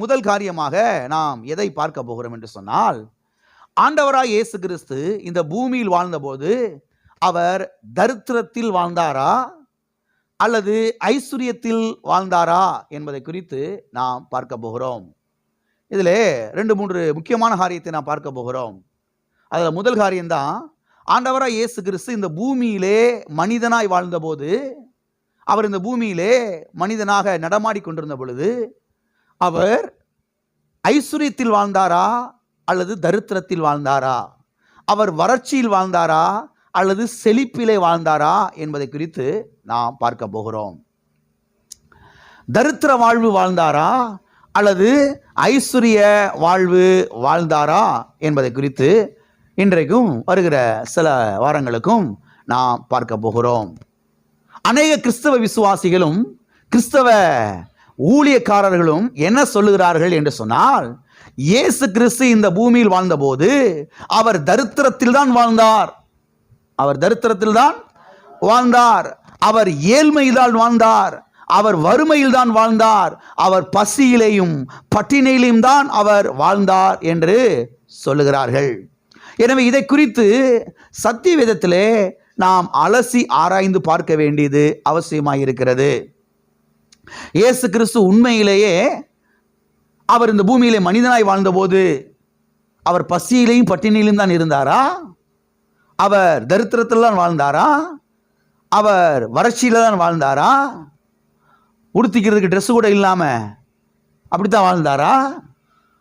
முதல் காரியமாக நாம் எதை பார்க்க போகிறோம் என்று சொன்னால், ஆண்டவராய் இயேசு கிறிஸ்து இந்த பூமியில் வாழ்ந்தபோது அவர் தரித்திரத்தில் வாழ்ந்தாரா அல்லது ஐஸ்வர்யத்தில் வாழ்ந்தாரா என்பதை குறித்து நாம் பார்க்க போகிறோம். இதில் 2-3 முக்கியமான காரியத்தை நாம் பார்க்க போகிறோம். அதில் முதல் காரியம்தான், ஆண்டவராய் இயேசு கிறிஸ்து இந்த பூமியிலே மனிதனாய் வாழ்ந்தபோது, அவர் இந்த பூமியிலே மனிதனாக நடமாடி கொண்டிருந்த பொழுது அவர் ஐஸ்வர்யத்தில் வாழ்ந்தாரா அல்லது தரித்திரத்தில் வாழ்ந்தாரா, அவர் வறட்சியில் வாழ்ந்தாரா அல்லது செழிப்பிலே வாழ்ந்தாரா என்பதை குறித்து நாம் பார்க்க போகிறோம். தரித்திர வாழ்வு வாழ்ந்தாரா அல்லது ஐஸ்வர்ய வாழ்வு வாழ்ந்தாரா என்பதை குறித்து இன்றைக்கும் வருகிற சில வாரங்களுக்கும் நாம் பார்க்க போகிறோம். அநேக கிறிஸ்தவ விசுவாசிகளும் கிறிஸ்தவ ஊழியக்காரர்களும் என்ன சொல்லுகிறார்கள் என்று சொன்னால், இயேசு கிறிஸ்து இந்த பூமியில் வாழ்ந்தபோது அவர் தரித்திரத்தில் தான் வாழ்ந்தார், அவர் தரித்திரத்தில் தான் வாழ்ந்தார், அவர் ஏழ்மையில் தான் வாழ்ந்தார், அவர் வறுமையில் தான் வாழ்ந்தார், அவர் பசியிலேயும் பட்டினியிலும் தான் அவர் வாழ்ந்தார் என்று சொல்லுகிறார்கள். எனவே இதை குறித்து சத்திய வேதத்திலே நாம் அலசி ஆராய்ந்து பார்க்க வேண்டியது அவசியமாக இருக்கிறது. இயேசு கிறிஸ்து உண்மையிலேயே அவர் இந்த பூமியிலே மனிதனாய் வாழ்ந்தபோது அவர் பசியிலையும் பட்டினியிலும் தான் இருந்தாரா, அவர் தரித்திரத்தில் தான் வாழ்ந்தாரா, அவர் வறட்சியில் தான் வாழ்ந்தாரா, உடுத்திக்கிறதுக்கு ட்ரெஸ்ஸு கூட இல்லாமல் அப்படித்தான் வாழ்ந்தாரா,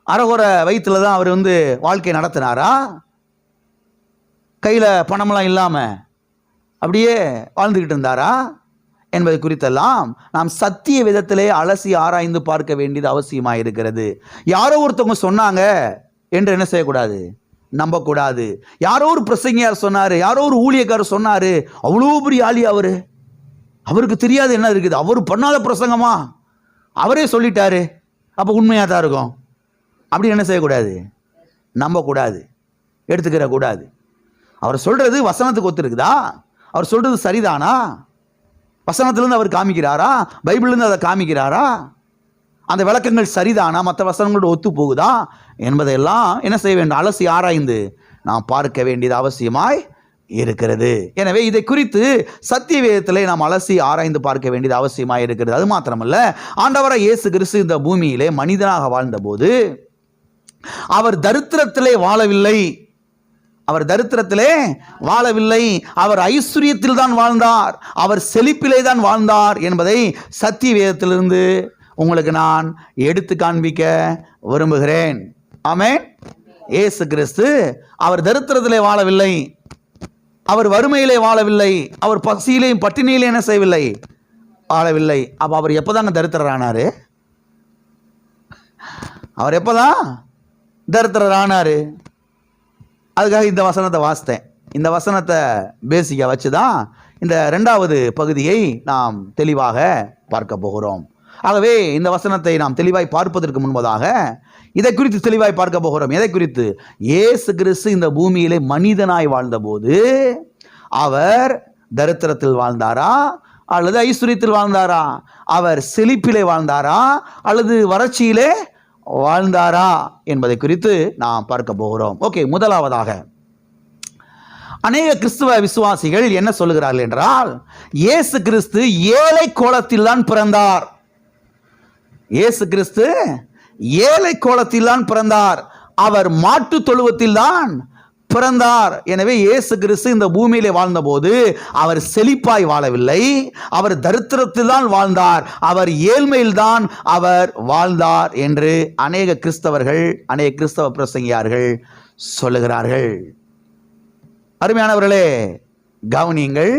அரைகுறை வயிற்றில் தான் அவர் வாழ்க்கையை நடத்தினாரா, கையில் பணமெல்லாம் இல்லாமல் அப்படியே வாழ்ந்துக்கிட்டு இருந்தாரா என்பதை குறித்தெல்லாம் நாம் சத்திய விதத்திலே அலசி ஆராய்ந்து பார்க்க வேண்டியது அவசியமாக இருக்கிறது. யாரோ ஒருத்தவங்க சொன்னாங்க என்று என்ன செய்யக்கூடாது, நம்பக்கூடாது. யாரோ ஒரு பிரசங்கியார் சொன்னார், யாரோ ஒரு ஊழியக்காரர் சொன்னார், அவ்வளோ பெரிய ஆளி அவருக்கு தெரியாது என்ன இருக்குது, அவர் பண்ணாத பிரசங்கமா, அவரே சொல்லிட்டாரு, அப்போ உண்மையாக தான் இருக்கும் அப்படி என்ன செய்யக்கூடாது, நம்பக்கூடாது, எடுத்துக்கிற கூடாது. அவர் சொல்கிறது வசனத்துக்கு ஒத்து இருக்குதா, அவர் சொல்கிறது சரிதானா, வசனத்திலிருந்து அவர் காமிக்கிறாரா, பைபிள்லேருந்து அதை காமிக்கிறாரா, அந்த விளக்கங்கள் சரிதானா, மற்ற வசனங்களோட ஒத்து போகுதா என்பதையெல்லாம் என்ன செய்ய வேண்டும், அலசி ஆராய்ந்து நாம் பார்க்க வேண்டியது அவசியமாய் இருக்கிறது. எனவே இதை குறித்து சத்திய வேதத்திலே நாம் அலசி ஆராய்ந்து பார்க்க வேண்டியது அவசியமாக இருக்கிறது. அது மாத்திரமல்ல, ஆண்டவராய் இயேசு கிறிஸ்து இந்த பூமியிலே மனிதனாக வாழ்ந்தபோது அவர் தரித்திரத்திலே வாழவில்லை, அவர் தரித்திரத்திலே வாழவில்லை, அவர் ஐஸ்வர்யத்தில் தான் வாழ்ந்தார், அவர் செழிப்பிலே தான் வாழ்ந்தார் என்பதை சத்திய வேதத்திலிருந்து உங்களுக்கு நான் எடுத்து காண்பிக்க விரும்புகிறேன். ஆமென். இயேசு கிறிஸ்து அவர் தரித்திரத்திலே வாழவில்லை, அவர் வறுமையிலே வாழவில்லை, அவர் பசியிலேயும் பட்டினியிலே என்ன செய்யவில்லை, வாழவில்லை. அப்போ அவர் எப்போதாங்க தரித்திரரானார், அவர் எப்போதான் தரித்திரரானார்? அதுக்காக இந்த வசனத்தை வாசித்தேன். இந்த வசனத்தை பேசிக்காக வச்சு தான் இந்த 2வது பகுதியை நாம் தெளிவாக பார்க்க போகிறோம். ஆகவே இந்த வசனத்தை நாம் தெளிவாய் பார்ப்பதற்கு முன்பதாக இதை குறித்து தெளிவாய் பார்க்க போகிறோம். எதை குறித்து? இயேசு கிறிஸ்து இந்த பூமியிலே மனிதனாய் வாழ்ந்தபோது அவர் தரித்திரத்தில் வாழ்ந்தாரா அல்லது ஐஸ்வர்யத்தில் வாழ்ந்தாரா, அவர் செழிப்பிலே வாழ்ந்தாரா அல்லது வறட்சியிலே வாழ்ந்தாரா என்பதை குறித்து நாம் பார்க்க போகிறோம். ஓகே, முதலாவதாக அநேக கிறிஸ்துவ விசுவாசிகள் என்ன சொல்லுகிறார்கள் என்றால், இயேசு கிறிஸ்து ஏழை கோலத்தில் தான் பிறந்தார், இயேசு கிறிஸ்து ஏழை கோலத்தில் தான் பிறந்தார், அவர் மாட்டு தொழுவத்தில் தான் பிறந்தார். எனவே இயேசு கிறிஸ்து இந்த பூமியிலே வாழ்ந்தபோது அவர் செழிப்பாய் வாழவில்லை, அவர் தரித்திரத்தில் தான் வாழ்ந்தார், அவர் ஏழ்மையில் தான் அவர் வாழ்ந்தார் என்று அநேக கிறிஸ்தவர்கள், அநேக கிறிஸ்தவ பிரசங்கியார்கள் சொல்லுகிறார்கள். அருமையானவர்களே, கவனியுங்கள்,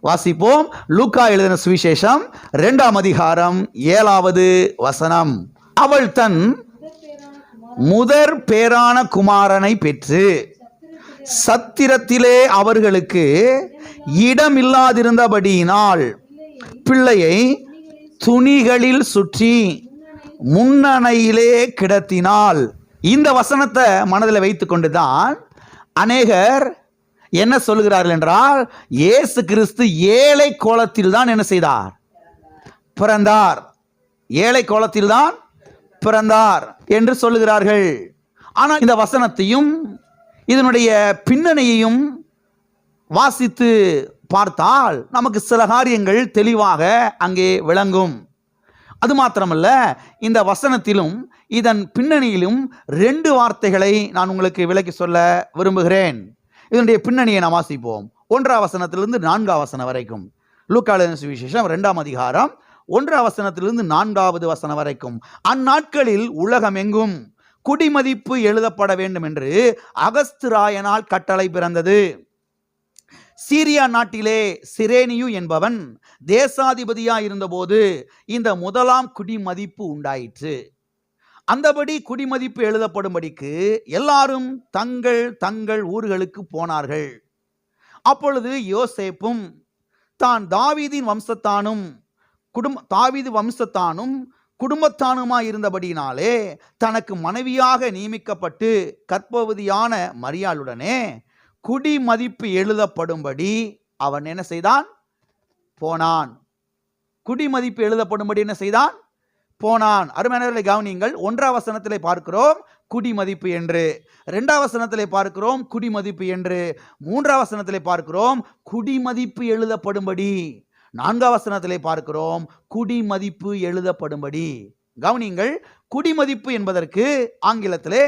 வாசிப்போம். லூக்கா எழுதின சுவிசேஷம் 2ஆம் அதிகாரம் 7வது வசனம். அவள் தன் முதற் பேரான குமாரனை பெற்று சத்திரத்திலே அவர்களுக்கு இடமில்லாதிருந்தபடியினால் பிள்ளையை துணிகளில் சுற்றி முன்னணையிலே கிடத்தினாள். இந்த வசனத்தை மனதில் வைத்து கொண்டுதான் அநேகர் என்ன சொல்லுகிறார்கள் என்றால், இயேசு கிறிஸ்து ஏழை கோலத்தில் தான் என்ன செய்தார்? பிறந்தார். ஏழை கோலத்தில் தான் பிறந்தார் என்று சொல்லுகிறார்கள். ஆனால் இந்த வசனத்தையும் இதனுடைய பின்னணியையும் வாசித்து பார்த்தால் நமக்கு சில காரியங்கள் தெளிவாக அங்கே விளங்கும். அது மாத்திரமல்ல, இந்த வசனத்திலும் இதன் பின்னணியிலும் 2 வார்த்தைகளை நான் உங்களுக்கு விளக்கி சொல்ல விரும்புகிறேன். இதனுடைய பின்னணியை நாம் வாசிப்போம். 1ஆம் வசனத்திலிருந்து 4ஆம் வசனம் வரைக்கும். லூக்கா எழுதின சுவிசேஷம் 2ஆம் அதிகாரம் 1ஆம் வசனத்திலிருந்து 4வது வசனம் வரைக்கும். அந்நாட்களில் உலகமெங்கும் குடிமதிப்பு எழுதப்பட வேண்டும் என்று அகஸ்திராயனால் கட்டளை பிறந்தது. சீரியா நாட்டிலே சிரேனியு என்பவன் தேசாதிபதியாய் இருந்தபோது இந்த முதலாம் குடிமதிப்பு உண்டாயிற்று. அந்தபடி குடிமதிப்பு எழுதப்படும்படிக்கு எல்லாரும் தங்கள் தங்கள் ஊர்களுக்கு போனார்கள். அப்பொழுது யோசேப்பும் தான் தாவீதின் வம்சத்தானும் தாவீது வம்சத்தானும் குடும்பத்தானுமாய் இருந்தபடியினாலே தனக்கு மனைவியாக நியமிக்கப்பட்டு கர்ப்பவதியான மரியாளுடனே குடிமதிப்பு எழுதப்படும்படி அவன் என்ன செய்தான்? போனான். குடிமதிப்பு எழுதப்படும்படி என்ன செய்தான்? போனான். அருமையானவர்களை கவனியுங்கள். 1ஆம் வசனத்திலே பார்க்கிறோம் குடிமதிப்பு என்று, 2ஆம் வசனத்திலே பார்க்கிறோம் குடிமதிப்பு என்று, 3ஆம் வசனத்திலே பார்க்கிறோம் குடிமதிப்பு எழுதப்படும்படி, 4ஆம் வசனத்திலே பார்க்கிறோம் குடிமதிப்பு எழுதப்படும்படி. கவனியுங்கள். குடிமதிப்பு என்பதற்கு ஆங்கிலத்திலே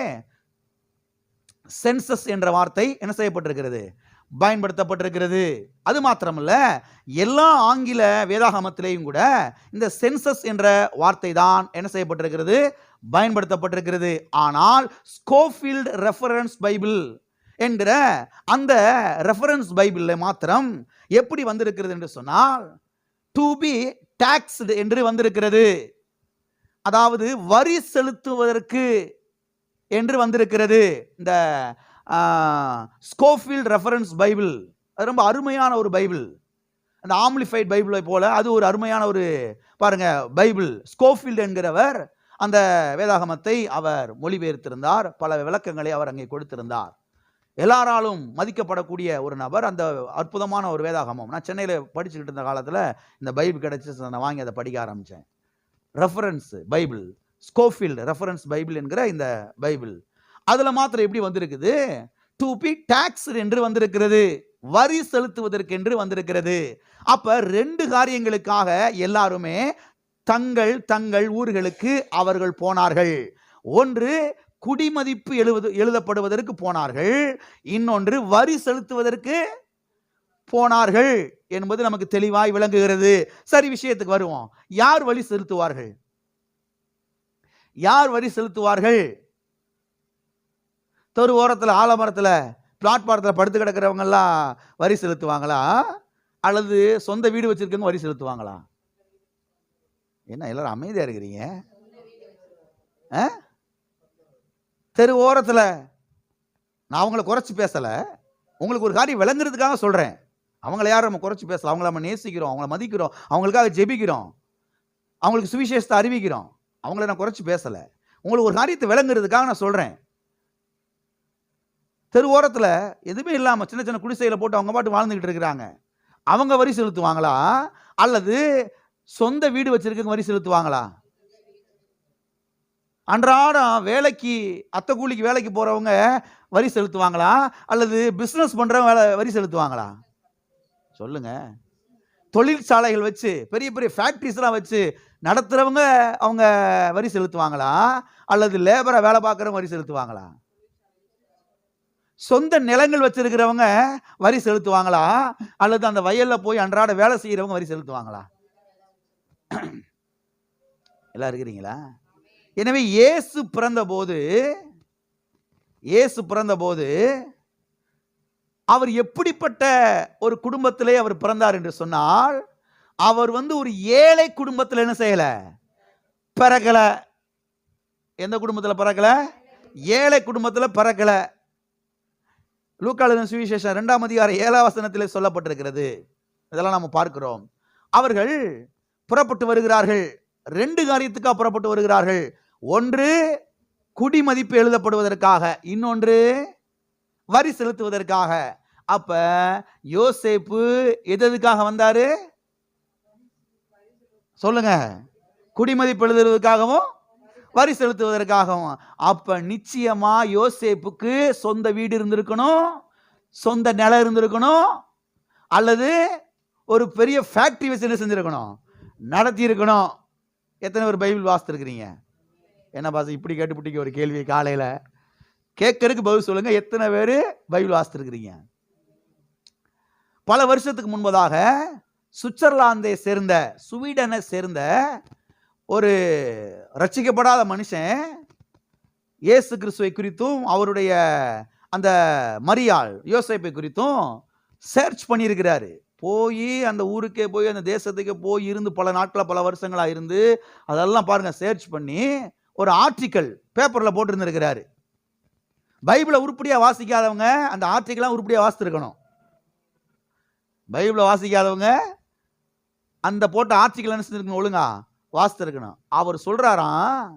சென்சஸ் என்ற வார்த்தை என்ன செய்யப்பட்டிருக்கிறது? பயன்படுத்தப்பட்டிருக்கிறது. அது மாத்திரமல்ல, எல்லா ஆங்கில வேதாகமத்திலேயும் கூட இந்த சென்சஸ் என்ற வார்த்தை தான் என்ன செய்யப்பட்டிருக்கிறது? பயன்படுத்தப்பட்டிருக்கிறது. ஆனால் ஸ்கோஃபீல்ட் ரெஃபரன்ஸ் பைபிள் என்கிற அந்த ரெஃபரன்ஸ் பைபிளில் மாத்திரம் எப்படி வந்திருக்கிறது என்று சொன்னால், டு பி டாக்ஸ்டு என்று வந்திருக்கிறது. அதாவது வரி செலுத்துவதற்கு என்று வந்திருக்கிறது. இந்த ஸ்கோஃபீல்ட் ரெஃபரன்ஸ் பைபிள் அது ரொம்ப அருமையான ஒரு பைபிள். அந்த ஆம்ப்ளிஃபைட் பைபிளை போல அது ஒரு அருமையான ஒரு பாருங்க பைபிள். ஸ்கோஃபீல்ட் என்கிறவர் அந்த வேதாகமத்தை அவர் மொழிபெயர்த்திருந்தார். பல விளக்கங்களை அவர் அங்கே கொடுத்திருந்தார். எல்லாராலும் மதிக்கப்படக்கூடிய ஒரு நபர். அந்த அற்புதமான ஒரு வேதாகமம். நான் சென்னையில் படிச்சுக்கிட்டு இருந்த காலத்தில் இந்த பைபிள் கிடைச்சி நான் வாங்கி அதை படிக்க ஆரம்பித்தேன். Reference Bible, Scofield reference Bible என்கிற இந்த பைபிள். அதில் மாத்திரம் எப்படி வந்திருக்குது? டு பி டாக்ஸ் என்று வந்திருக்கிறது. வரி செலுத்துவதற்கு என்று வந்திருக்கிறது. அப்ப 2 காரியங்களுக்காக எல்லாருமே தங்கள் தங்கள் ஊர்களுக்கு அவர்கள் போனார்கள். ஒன்று குடிமதிப்பு எழுதப்படுவதற்கு போனார்கள், இன்னொன்று வரி செலுத்துவதற்கு போனார்கள் என்பது நமக்கு தெளிவாய் விளங்குகிறது. சரி, விஷயத்துக்கு வருவோம். யார் வரி செலுத்துவார்கள்? யார் வரி செலுத்துவார்கள்? தெரு ஓரத்தில் ஆலமரத்தில் பிளாட்பாரத்தில் படுத்து கிடக்கிறவங்க எல்லாம் வரி செலுத்துவாங்களா? அல்லது சொந்த வீடு வச்சிருக்கவங்க வரி செலுத்துவாங்களா? என்ன எல்லாரும் அமைதியா இருக்கிறீங்க? தெரு ஓரத்தில் நான் அவங்கள குறைச்சி பேசலை, உங்களுக்கு ஒரு காரியம் விளங்குறதுக்காக சொல்கிறேன். அவங்கள யாரும் நம்ம குறைச்சி பேசலாம். அவங்கள நம்ம நேசிக்கிறோம், அவங்கள மதிக்கிறோம், அவங்களுக்காக ஜெபிக்கிறோம், அவங்களுக்கு சுவிசேஷத்தை அறிவிக்கிறோம். அவங்கள நான் குறைச்சி பேசலை, உங்களுக்கு ஒரு காரியத்தை விளங்குறதுக்காக நான் சொல்கிறேன். தெரு ஓரத்தில் எதுவுமே இல்லாமல் சின்ன சின்ன குடிசையில் போட்டு அவங்க பாட்டு வாழ்ந்துக்கிட்டு இருக்கிறாங்க. அவங்க வரி செலுத்துவாங்களா? அல்லது சொந்த வீடு வச்சிருக்க வரி செலுத்துவாங்களா? அன்றாடம் வேலைக்கு அத்தை கூலிக்கு வேலைக்கு போகிறவங்க வரி செலுத்துவாங்களா? அல்லது பிஸ்னஸ் பண்ணுறவங்க வரி செலுத்துவாங்களா? சொல்லுங்க. தொழிற்சாலைகள் வச்சு பெரிய பெரிய ஃபேக்ட்ரிஸ்லாம் வச்சு நடத்துகிறவங்க அவங்க வரி செலுத்துவாங்களா? அல்லது லேபரை வேலை பார்க்குறவங்க வரி செலுத்துவாங்களா? சொந்த நிலங்கள் வச்சிருக்கிறவங்க வரி செலுத்துவாங்களா? அல்லது அந்த வயலில் போய் அன்றாட வேலை செய்கிறவங்க வரி செலுத்துவாங்களா? எல்லாம் இருக்கிறீங்களா? எனவே இயேசு பிறந்த போது அவர் எப்படிப்பட்ட ஒரு குடும்பத்திலே அவர் பிறந்தார் என்று சொன்னால், அவர் ஒரு ஏழை குடும்பத்தில் என்ன செய்யல? பிறக்கல. எந்த குடும்பத்தில் பிறக்கல? ஏழை குடும்பத்தில் பிறக்கல. லூக்கா எழுதின சுவிசேஷம் 2ஆம் அதிகாரம் 7ஆம் வசனத்திலே சொல்லப்பட்டிருக்கிறது. இதெல்லாம் நம்ம பார்க்கிறோம். அவர்கள் புறப்பட்டு வருகிறார்கள். 2 காரியத்துக்காக புறப்பட்டு வருகிறார்கள். ஒன்று குடிமதிப்பு எழுதப்படுவதற்காக, இன்னொன்று வரி செலுத்துவதற்காக. அப்ப யோசேப்பு எதுக்காக வந்தாரு சொல்லுங்க? குடிமதிப்பு எழுதுவதற்காகவும் வரி செலுத்துவதற்காகவும். அப்ப நிச்சயமா யோசேப்புக்கு சொந்த வீடு இருந்திருக்கணும், சொந்த நிலம் இருந்திருக்கணும், அல்லது ஒரு பெரிய ஃபேக்டரி வச்சு என்ன செஞ்சிருக்கணும், நடத்தி இருக்கணும். எத்தனை பேர் பைபிள் வாசித்திருக்கிறீங்க? என்ன பாச இப்படி கேட்டுப்பிட்டிங்க ஒரு கேள்வி காலையில? கேட்கறதுக்கு பதில் சொல்லுங்க. எத்தனை பேர் பைபிள் வாசித்திருக்கிறீங்க? பல வருஷத்துக்கு முன்பதாக சுவிட்சர்லாந்தை சேர்ந்த, ஸ்வீடனை சேர்ந்த ஒரு ரட்சிக்கப்படாத மனுஷன் இயேசு கிறிஸ்துவை குறித்தும் அவருடைய அந்த மரியாள் யோசேப்பை குறித்தும் சர்ச் பண்ணியிருக்கிறாரு. போய் அந்த ஊருக்கே போய் அந்த தேசத்துக்கு போய் இருந்து பல நாட்கள் பல வருஷங்களாக இருந்து அதெல்லாம் பாருங்க சர்ச் பண்ணி ஒரு ஆர்டிக்கல் பேப்பரில் போட்டிருந்திருக்கிறாரு. பைபிளை உருப்படியாக வாசிக்காதவங்க அந்த ஆர்டிக்கெல்லாம் உருப்படியாக வாசித்திருக்கணும். பைபிளை வாசிக்காதவங்க அந்த போட்ட ஆர்டிக்கல் என்ன செஞ்சிருக்கணும், ஒழுங்கா வாசித்திருக்கணும். அவர் சொல்றாராம்,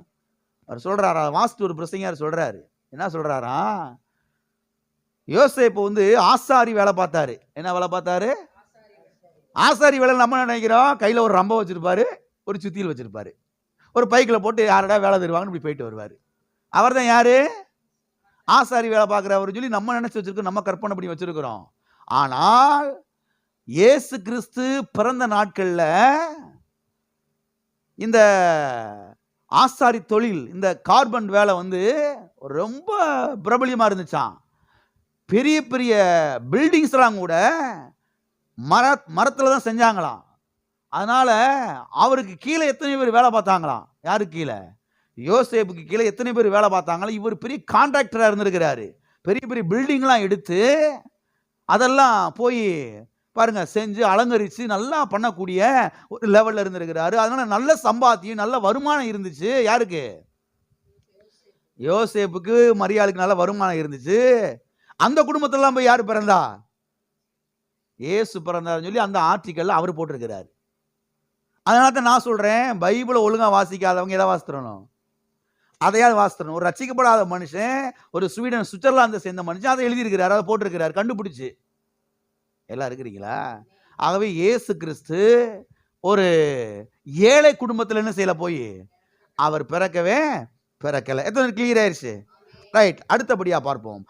வாசித்து ஒரு பிரசங்கர் சொல்றாரு. என்ன சொல்றாராம், யோசேப்பு வந்து ஆசாரி வேலை பார்த்தாரு. என்ன வேலை பார்த்தாரு? ஆசாரி வேலை. நம்ம நினைக்கிறோம் கையில் ஒரு ரம்பம் வச்சிருப்பாரு, ஒரு சுத்தியில் வச்சிருப்பாரு, ஒரு பைக்கில் போட்டு யாரடா வேலை தருவாங்கன்னு இப்படி போயிட்டு வருவார். அவர் தான் யாரு? ஆசாரி வேலை பார்க்குறவர் சொல்லி நம்ம நினைச்சு வச்சிருக்கோம், நம்ம கற்பனை பண்ணி வச்சிருக்கிறோம். ஆனால் இயேசு கிறிஸ்து பிறந்த நாட்கள்ல இந்த ஆசாரி தொழில், இந்த கார்பன் வேலை வந்து ரொம்ப பிரபலியமா இருந்துச்சான். பெரிய பெரிய பில்டிங்ஸ் எல்லாம் கூட மரத்துல தான் செஞ்சாங்களாம். அதனால அவருக்கு கீழே எத்தனை பேர் வேலை பார்த்தாங்களாம்? யாருக்கு கீழே? யோசேப்புக்கு கீழே எத்தனை பேர் வேலை பார்த்தாங்களா? இவர் பெரிய கான்ட்ராக்டரா இருந்திருக்கிறாரு. பெரிய பெரிய பில்டிங்லாம் எடுத்து அதெல்லாம் போய் பாருங்க செஞ்சு அலங்கரித்து நல்லா பண்ணக்கூடிய ஒரு லெவலில் இருந்திருக்கிறாரு. அதனால நல்ல சம்பாத்தியம், நல்ல வருமானம் இருந்துச்சு. யாருக்கு? யோசேப்புக்கு மரியாளுக்கு நல்ல வருமானம் இருந்துச்சு. அந்த குடும்பத்திலாம் போய் யார் பிறந்தா? இயேசு பிறந்தாருன்னு சொல்லி அந்த ஆர்டிக்கல்ல அவர் போட்டிருக்கிறார். அதனால தான் நான் சொல்றேன், பைபிளை ஒழுங்கா வாசிக்காதவங்க எதை வாசித்தரணும்? அதையாவது வாசித்தரணும். ஒரு ரட்சிக்கப்படாத மனுஷன், ஒரு ஸ்வீடன் சுவிட்சர்லாந்தை சேர்ந்த மனுஷன் அதை எழுதியிருக்கிறார், அதை போட்டிருக்கிறார், கண்டுபிடிச்சு. எல்லாம் இருக்கிறீங்களா? ஆகவே இயேசு கிறிஸ்து ஒரு ஏழை குடும்பத்தில் என்ன செய்யல, போய் அவர் பிறக்கல. எத்தனை கிளியர் ஆயிடுச்சு? ரைட். அடுத்தபடியா பார்ப்போம்.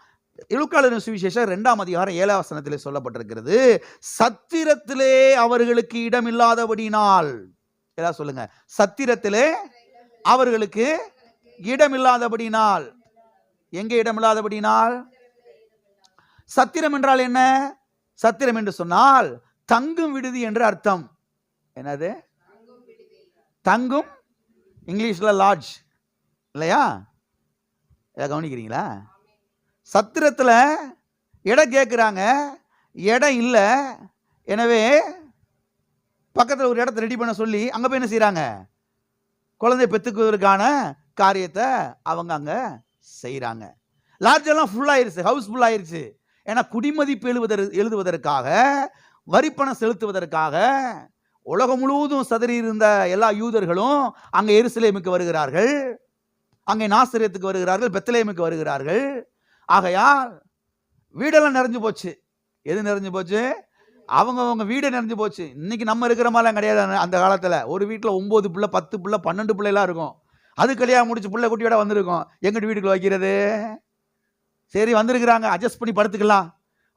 லூக்காவின் சுவிசேஷம் 2ஆம் அதிகாரம் 7ஆம் வசனத்திலே சொல்லப்பட்டிருக்கிறது, சத்திரத்திலே அவர்களுக்கு இடம் இல்லாதபடினால். எல்லாம் சொல்லுங்க, சத்திரத்திலே அவர்களுக்கு இடம் இல்லாதபடினால். எங்கே இடம் இல்லாதபடினால்? சத்திரம் என்றால் என்ன? சத்திரம் என்று சொன்னால் தங்கும் விடுதி என்று அர்த்தம். என்னது? தங்கும், இங்கிலீஷ்ல லாட்ஜ் இல்லையா? கவனிக்கிறீங்களா? சத்திரத்தில் இடம் கேட்குறாங்க, இடம் இல்லை. எனவே பக்கத்தில் ஒரு இடத்த ரெடி பண்ண சொல்லி அங்கே போய் என்ன செய்கிறாங்க, குழந்தை பெற்றுக்குவதற்கான காரியத்தை அவங்க அங்கே செய்கிறாங்க. லாட்ஜெல்லாம் ஃபுல்லாகிருச்சு, ஹவுஸ் ஃபுல்லாகிருச்சு. ஏன்னா குடிமதிப்பு எழுதுவதற்காக, வரிப்பணம் செலுத்துவதற்காக உலகம் முழுவதும் சதறி இருந்த எல்லா யூதர்களும் அங்கே எருசலேமுக்கு வருகிறார்கள், அங்கே நாசரேத்துக்கு வருகிறார்கள், பெத்லகேமுக்கு வருகிறார்கள். ஆகையால் வீடெல்லாம் நிறைஞ்சு போச்சு. எது நிறைஞ்சு போச்சு? அவங்க வீடு நிறைஞ்சு போச்சு. இன்னைக்கு நம்ம இருக்கிற மாதிரிலாம் கிடையாது. அந்த காலத்தில் ஒரு வீட்டில் 9 பிள்ளை, 10 பிள்ளை, 12 பிள்ளைலாம் இருக்கும். அது கல்யாணம் முடிச்சு பிள்ளை குட்டியோட வந்திருக்கும். எங்கிட்ட வீட்டுக்குள்ள வைக்கிறது? சரி வந்திருக்கிறாங்க, அட்ஜஸ்ட் பண்ணி படுத்துக்கலாம்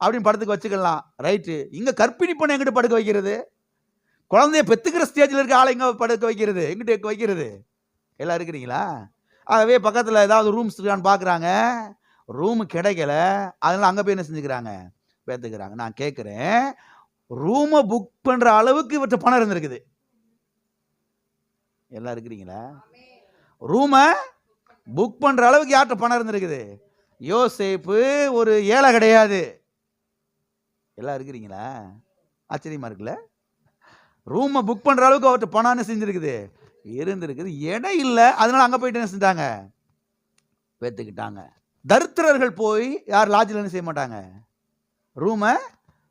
அப்படின்னு படுத்துக்க வச்சுக்கலாம். ரைட்டு. இங்கே கற்பிணி பண்ண எங்கிட்ட படுக்க வைக்கிறது? குழந்தைய பெத்துக்கிற ஸ்டேஜில் இருக்க ஆளை எங்கே படுக்க வைக்கிறது? எங்கிட்ட வைக்கிறது? எல்லாம் இருக்கிறீங்களா? ஆகவே பக்கத்தில் ஏதாவது ரூம்ஸ் இருக்கான்னு பார்க்குறாங்க, ரூமு கிடைக்கல. அதனால அங்கே போய் என்ன செஞ்சுக்கிறாங்க, பேத்துக்கிறாங்க. நான் கேட்குறேன், ரூமை புக் பண்ணுற அளவுக்கு இவற்றை பணம் இருந்திருக்குது. எல்லாம் இருக்கிறீங்களா? ரூமை புக் பண்ணுற அளவுக்கு யார்கிட்ட பணம் இருந்திருக்குது? யோசேப்பு ஒரு ஏழை கிடையாது. எல்லாம் இருக்கிறீங்களா? ஆச்சரியமா இருக்குல்ல? ரூமை புக் பண்ணுற அளவுக்கு அவர்கிட்ட பணம் செஞ்சுருக்குது, இருந்திருக்குது. இடம் இல்லை, அதனால அங்கே போயிட்டு என்ன செஞ்சாங்க, பேத்துக்கிட்டாங்க. தரித்திரர்கள் போய் யார் லாட்ஜில் என்ன செய்ய மாட்டாங்க, ரூமை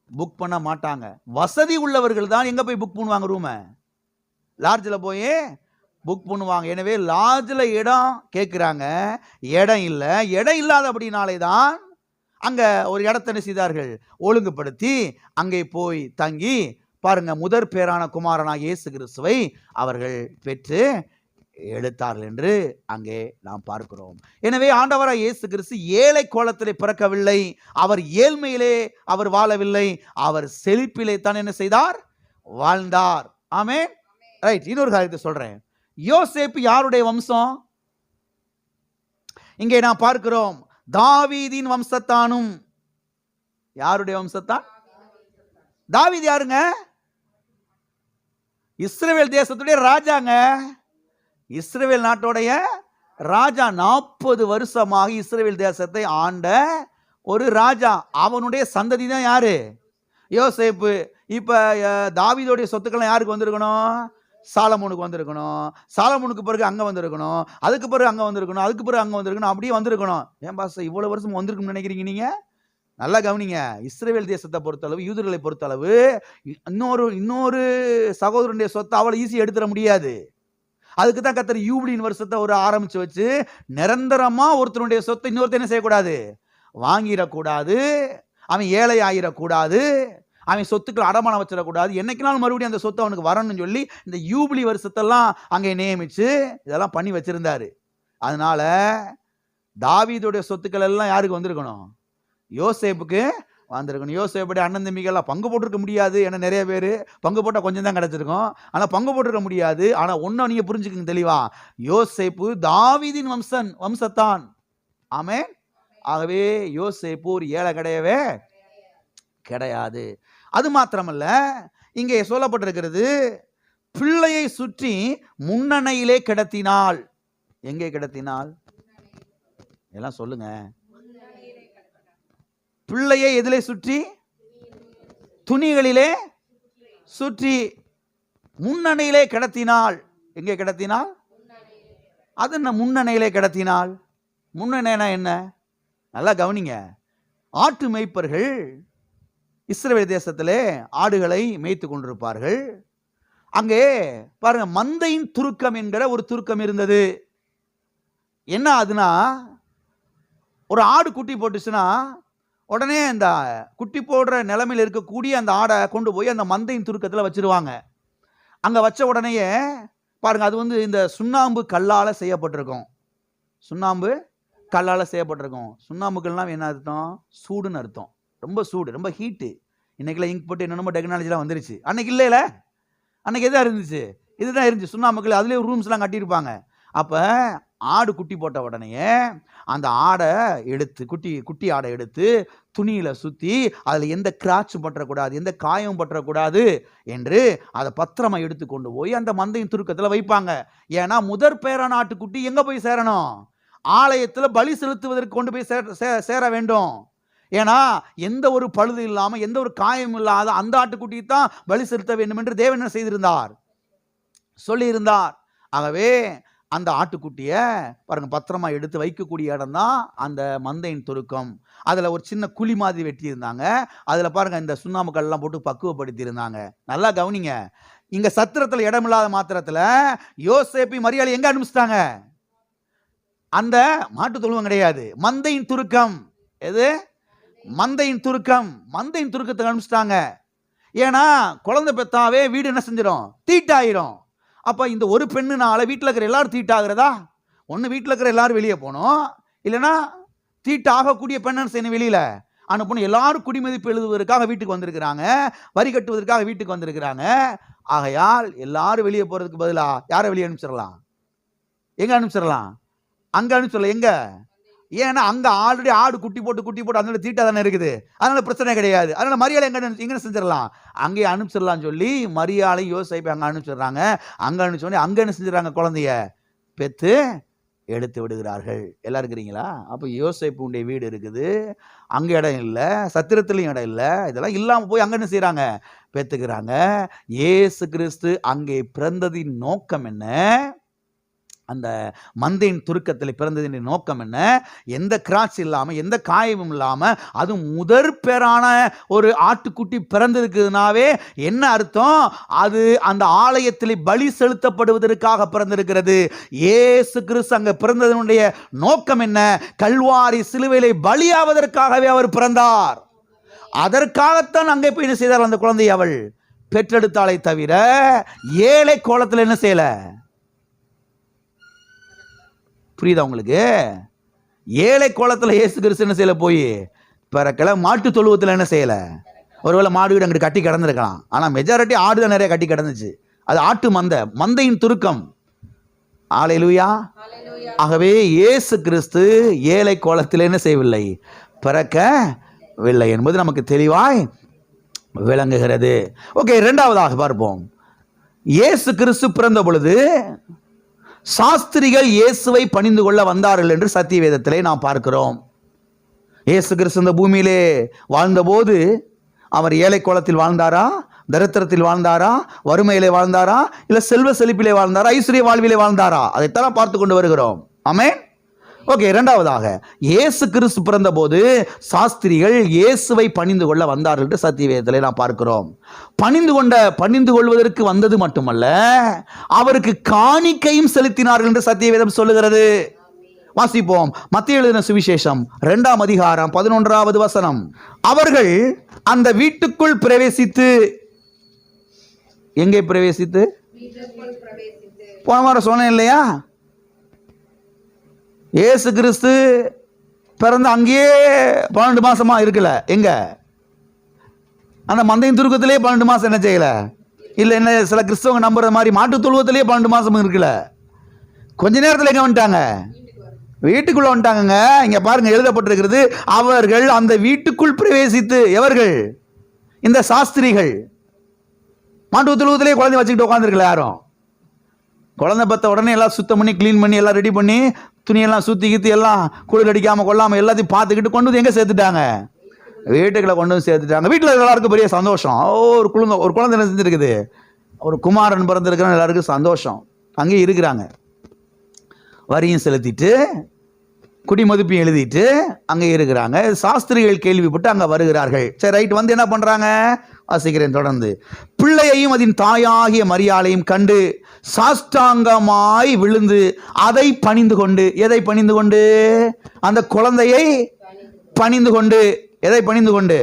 புக் பண்ண மாட்டாங்க. வசதி உள்ளவர்கள் தான் எங்கே போய் புக் பண்ணுவாங்க, ரூமை லாட்ஜில் போய் புக் பண்ணுவாங்க. எனவே லாட்ஜில் இடம் கேட்குறாங்க, இடம் இல்லை. இடம் இல்லாத அப்படின்னாலே தான் அங்கே ஒரு இடத்த என்ன செய்தார்கள், ஒழுங்குபடுத்தி அங்கே போய் தங்கி பாருங்க, முதற் பேரான குமாரனாக இயேசு கிறிஸ்துவை அவர்கள் பெற்று எடுத்தார்கள் என்று அங்கே நாம் பார்க்கிறோம். எனவே ஆண்டவராக இயேசு கிறிஸ்து ஏழை கோலத்திலே பிறக்கவில்லை, அவர் ஏழ்மையிலே அவர் வாழவில்லை, அவர் செழிப்பிலே தான் என்ன செய்தார், வாழ்ந்தார். ஆமென். ரைட். இன்னொரு காரியத்தை சொல்றேன். யோசேப்பு யாருடைய வம்சம்? இங்கே நாம் பார்க்கிறோம், தாவீதின் வம்சத்தானும். யாருடைய வம்சத்தான்? தாவீது யாருங்க? இஸ்ரவேல் தேசத்துடைய ராஜாங்க. இஸ்ரவேல் நாட்டுடைய ராஜா. 40 வருஷமாக இஸ்ரவேல் தேசத்தை ஆண்ட ஒரு ராஜா. அவனுடைய சந்ததி தான் யாரு? யோசேப்பு. இப்ப தாவீதுடைய சொத்துக்கள் யாருக்கு வந்திருக்கணும்? சாலமோனுக்கு வந்திருக்கணும். சாலமோனுக்கு பிறகு அங்க வந்திருக்கணும், அதுக்கு பிறகு அங்க வந்திருக்கணும், அதுக்கு பிறகு அங்க வந்திருக்கணும், அப்படியே வந்திருக்கணும். ஏன் பாஸ்டர் இவ்வளவு வருஷம் வந்திருக்குன்னு நினைக்கிறீங்க நீங்க? நல்லா கவனிங்க. இஸ்ரவேல் தேசத்தை பொறுத்தளவு, யூதர்களை பொறுத்தளவு இன்னொரு சகோதரனுடைய சொத்தை அவ்வளவு ஈஸியா எடுத்துட முடியாது. அதுக்கு தான் கர்த்தர் யூபிலின் வருஷத்தை ஒரு ஆரம்பிச்சு வச்சு நிரந்தரமா ஒருத்தருடைய சொத்தை இன்னொருத்தர் என்ன செய்யக்கூடாது, வாங்கிடக்கூடாது, அவன் ஏழை ஆயிடக்கூடாது, அவன் சொத்துக்கள் அடமானம் வச்சிடக்கூடாது, என்னைக்குனாலும் மறுபடியும் அந்த சொத்து அவனுக்கு வரணும்னு சொல்லி இந்த யூபிலி வருஷத்தெல்லாம் அங்கே நியமிச்சு இதெல்லாம் பண்ணி வச்சிருந்தாரு. அதனால தாவீதுடைய சொத்துக்கள் எல்லாம் யாருக்கு வந்திருக்கணும்? யோசேப்புக்கு வந்திருக்கணும். யோசேப்புடைய அண்ணன் தம்பிகள்லாம் பங்கு போட்டிருக்க முடியாது. ஏன்னா நிறைய பேர் பங்கு போட்டால் கொஞ்சம் தான் கிடைச்சிருக்கும், ஆனால் பங்கு போட்டிருக்க முடியாது. ஆனால் ஒன்றை நீங்கள் புரிஞ்சுக்கங்க தெளிவா, யோசேப்பு தாவீதின் வம்சத்தான். ஆமென். ஆகவே யோசேப்பு ஒரு ஏழை கிடையவே கிடையாது. அது மாத்திரமல்ல, இங்கே சொல்லப்பட்டிருக்கிறது, பிள்ளையை சுற்றி முன்னணையிலே கிடத்தினாள். எங்கே கிடத்தினாள்? எல்லாம் சொல்லுங்க. பிள்ளையை எதிலே சுற்றி? துணிகளிலே சுற்றி முன்னணையிலே கிடத்தினாள். எங்கே கிடத்தினாள்? அது என்ன முன்னணையிலே கிடத்தினாள்? முன்னணைனா என்ன? நல்லா கவனிங்க. ஆட்டு மேய்ப்பர்கள் இஸ்ரவேல் தேசத்திலே ஆடுகளை மேய்த்து கொண்டிருப்பார்கள். அங்கே பாருங்க, மந்தையின் துருக்கம் என்கிற ஒரு துருக்கம் இருந்தது. என்ன அதுனா, ஒரு ஆடு குட்டி போட்டுச்சுன்னா உடனே அந்த குட்டி போடுற நிலைமையில் இருக்கக்கூடிய அந்த ஆடை கொண்டு போய் அந்த மந்தையின் துருக்கத்தில் வச்சிருவாங்க. அங்கே வச்ச உடனேயே பாருங்க, அது இந்த சுண்ணாம்பு கல்லால் செய்யப்பட்டிருக்கும். சுண்ணாம்பு கல்லால் செய்யப்பட்டிருக்கும். சுண்ணாம்புக்கள்லாம் என்ன அர்த்தம்? சூடுன்னு அர்த்தம். ரொம்ப சூடு, ரொம்ப ஹீட்டு. இன்னைக்குலாம் இங்க் போட்டு என்னென்னமோ டெக்னாலஜிலாம் வந்துருச்சு. அன்னைக்கு இல்லைல்ல, அன்னைக்கு எதாக இருந்துச்சு? இதுதான் இருந்துச்சு, சுண்ணாம்புக்கள். அதுலேயே ரூம்ஸ்லாம் கட்டியிருப்பாங்க. அப்போ ஆடு குட்டி போட்ட உடனே அந்த ஆடை எடுத்து, குட்டி ஆடை எடுத்து துணியில் சுற்றி அதில் எந்த கிராச்சும் பற்றக்கூடாது, எந்த காயமும் பற்றக்கூடாது என்று அதை பத்திரமா எடுத்து கொண்டு போய் அந்த மந்தையின் துருக்கத்தில் வைப்பாங்க. ஏன்னா முதற் பேரான ஆட்டுக்குட்டி எங்கே போய் சேரணும்? ஆலயத்தில் பலி செலுத்துவதற்கு கொண்டு போய் சேர வேண்டும். ஏன்னா எந்த ஒரு பழுது இல்லாமல், எந்த ஒரு காயம் இல்லாத அந்த ஆட்டுக்குட்டியை தான் பலி செலுத்த வேண்டும் என்று தேவன் என்ன செய்திருந்தார்? சொல்லியிருந்தார். ஆகவே அந்த ஆட்டுக்குட்டியை பாருங்க பத்திரமா எடுத்து வைக்கக்கூடிய இடம் தான் அந்த மந்தையின் துருக்கம். அதில் ஒரு சின்ன குழி மாதிரி வெட்டி இருந்தாங்க. அதில் பாருங்க இந்த சுண்ணாம்புக்கள்லாம் போட்டு பக்குவப்படுத்தி இருந்தாங்க. நல்லா கவனிங்க. இங்க சத்திரத்தில் இடமில்லாத மாத்திரத்தில் யோசேப்பை மரியாதை எங்க அனுப்பிச்சிட்டாங்க? அந்த மாட்டு தொழுவம் கிடையாது, மந்தையின் துருக்கம். எது? மந்தையின் துருக்கம். மந்தையின் துருக்கத்தை அனுப்பிச்சிட்டாங்க. ஏன்னா குழந்தை பெத்தாவே வீடு என்ன செஞ்சிடும்? தீட்டாயிரும். அப்போ இந்த ஒரு பெண்ணுனால வீட்டில் இருக்கிற எல்லாரும் தீட்டாகிறதா? ஒன்று வீட்டில் இருக்கிற எல்லாரும் வெளியே போகணும், இல்லைன்னா தீட்டாகக்கூடிய பெண்ணை செய்யணும் வெளியில் அனுப்பணும். எல்லாரும் குடிமதிப்பு எழுதுவதற்காக வீட்டுக்கு வந்திருக்கிறாங்க, வரி கட்டுவதற்காக வீட்டுக்கு வந்திருக்கிறாங்க. ஆகையால் எல்லாரும் வெளியே போகிறதுக்கு பதிலாக யாரை வெளியே அனுப்பிச்சிடலாம்? எங்கே அனுப்பிச்சிடலாம்? அங்கே அனுப்பிச்சிடலாம். எங்கே? ஏன்னா அங்கே ஆல்ரெடி ஆடு குட்டி போட்டு அதனால தீட்டா தானே இருக்குது, அதனால பிரச்சனை கிடையாது. அதனால மரியாதை எங்கே செஞ்சிடலாம்? அங்கே அனுப்பிச்சிடலாம்னு சொல்லி மரியாதை யோசேப்பை அங்கே அனுப்பிச்சிடுறாங்க. அங்கே அனுப்பிச்சோடனே அங்கே என்ன செஞ்சிடறாங்க? குழந்தைய பெற்று எடுத்து விடுகிறார்கள். எல்லாம் இருக்கிறீங்களா? அப்போ யோசேப்புடைய வீடு இருக்குது, அங்கே இடம் இல்லை, சத்திரத்துலையும் இடம் இல்லை. இதெல்லாம் இல்லாமல் போய் அங்கே என்ன செய்கிறாங்க? பெற்றுக்கிறாங்க. இயேசு கிறிஸ்து அங்கே பிறந்ததின் நோக்கம் என்ன? அந்த மந்தையின் துருக்கத்தில் பிறந்ததின் நோக்கம் என்ன? எந்த கிராட்ச் இல்லாமல், எந்த காயமும் இல்லாமல், அது முதற் பேரான ஒரு ஆட்டுக்குட்டி பிறந்திருக்குதுனாவே என்ன அர்த்தம்? அது அந்த ஆலயத்தில் பலி செலுத்தப்படுவதற்காக பிறந்திருக்கிறது. இயேசு கிறிஸ்து அங்கே பிறந்ததனுடைய நோக்கம் என்ன? கல்வாரி சிலுவையிலே பலியாவதற்காகவே அவர் பிறந்தார். அதற்காகத்தான் அங்கே போய் என்ன செய்தார்? அந்த குழந்தையை அவள் பெற்றெடுத்தாலே தவிர ஏழை கோலத்தில் என்ன செய்யல. புரியுதா உங்களுக்கு? ஏழை கோலத்தில் இயேசு கிறிஸ்து என்ன செய்யல, போய் பிறக்கல. மாட்டு தொழுவத்தில் என்ன செய்யல. ஒருவேளை மாடு வீடு அங்கிட்டு கட்டி கிடந்திருக்கலாம், ஆனால் மெஜாரிட்டி ஆடு தான் நிறைய கட்டி கிடந்துச்சு. அது ஆட்டு மந்தையின் துருக்கம். அல்லேலூயா. ஆகவே இயேசு கிறிஸ்து ஏழை கோலத்தில் என்ன செய்யவில்லை, பிறக்கவில்லை என்பது நமக்கு தெளிவாய் விளங்குகிறது. ஓகே, இரண்டாவதாக பார்ப்போம். இயேசு கிறிஸ்து பிறந்த பொழுது சாஸ்திரிகள் இயேசுவை பணிந்து கொள்ள வந்தார்கள் என்று சத்திய வேதத்திலே நாம் பார்க்கிறோம். இயேசு கிறிஸ்து இந்த பூமியிலே வாழ்ந்தபோது அவர் ஏழை கோலத்தில் வாழ்ந்தாரா, தரித்திரத்தில் வாழ்ந்தாரா, வறுமையிலே வாழ்ந்தாரா, இல்லை செல்வ செழிப்பிலே வாழ்ந்தாரா, ஐஸ்வர்ய வாழ்விலே வாழ்ந்தாரா? அதைத்தான் பார்த்து கொண்டு வருகிறோம். ஆமென். ஓகே, இரண்டாவதாக இயேசு கிறிஸ்து பிறந்த போது சாஸ்திரிகள் இயேசுவை பணிந்து கொள்ள வந்தார்கள் என்று சத்திய வேதத்திலே நாம் பார்க்கிறோம். பணிந்து கொள்வதற்கு வந்தது மட்டுமல்ல, அவருக்கு காணிக்கையும் செலுத்தினார்கள் என்று சத்திய வேதம் சொல்லுகிறது. வாசிப்போம். மத்தேயு எழுதின சுவிசேஷம் 2ஆம் அதிகாரம் 11வது வசனம். அவர்கள் அந்த வீட்டுக்குள் பிரவேசித்து, எங்கே பிரவேசித்து? போன வாரம் சொன்னேன் இல்லையா, இயேசு கிறிஸ்து பிறந்த அங்கேயே 12 மாசமா இருக்கல. எங்க? அந்த மந்தையின் துருக்கத்திலே 12 மாசம் என்ன செய்யல. இல்லை, என்ன சில கிறிஸ்தவங்க நம்புற மாதிரி மாட்டு தொழுவத்திலே 12 மாசம் இருக்கல. கொஞ்ச நேரத்தில் எங்க வந்துட்டாங்க? வீட்டுக்குள்ள வந்துட்டாங்க. இங்க பாருங்க, எழுதப்பட்டிருக்கிறது, அவர்கள் அந்த வீட்டுக்குள் பிரவேசித்து. எவர்கள்? இந்த சாஸ்திரிகள். மாட்டு தொழுவத்திலே குழந்தை வச்சுக்கிட்டு உட்காந்துருக்கல யாரும். குழந்தை பத்த உடனே எல்லாம் சுத்தம் பண்ணி க்ளீன் பண்ணி எல்லாம் ரெடி பண்ணி துணியெல்லாம் சுற்றி கித்தி எல்லாம் குளிர் அடிக்காமல் கொள்ளாமல் எல்லாத்தையும் பார்த்துக்கிட்டு கொண்டு வந்து எங்கே சேர்த்துட்டாங்க? வீட்டுக்குள்ள கொண்டு வந்து சேர்த்துட்டாங்க. வீட்டில் எல்லாருக்கும் பெரிய சந்தோஷம். ஒரு குழந்தை என்ன செஞ்சுருக்குது, ஒரு குமாரன் பிறந்திருக்கிறான், எல்லாருக்கும் சந்தோஷம். அங்கேயும் இருக்கிறாங்க. வரியும் செலுத்திட்டு குடிமதிப்பையும் எழுதிட்டு அங்கே இருக்கிறாங்க. சாஸ்திரிகள் கேள்விப்பட்டு அங்கே வருகிறார்கள். சரி, ரைட். வந்து என்ன பண்ணுறாங்க? வாசிக்கிறேன் தொடர்ந்து. பிள்ளையையும் அதன் தாயாகிய மரியாளையும் கண்டு சாஷ்டாங்கமாய் விழுந்து அதை பணிந்து கொண்டு. எதை பணிந்து கொண்டு? அந்த குழந்தையை பணிந்து கொண்டு. எதை பணிந்து கொண்டு?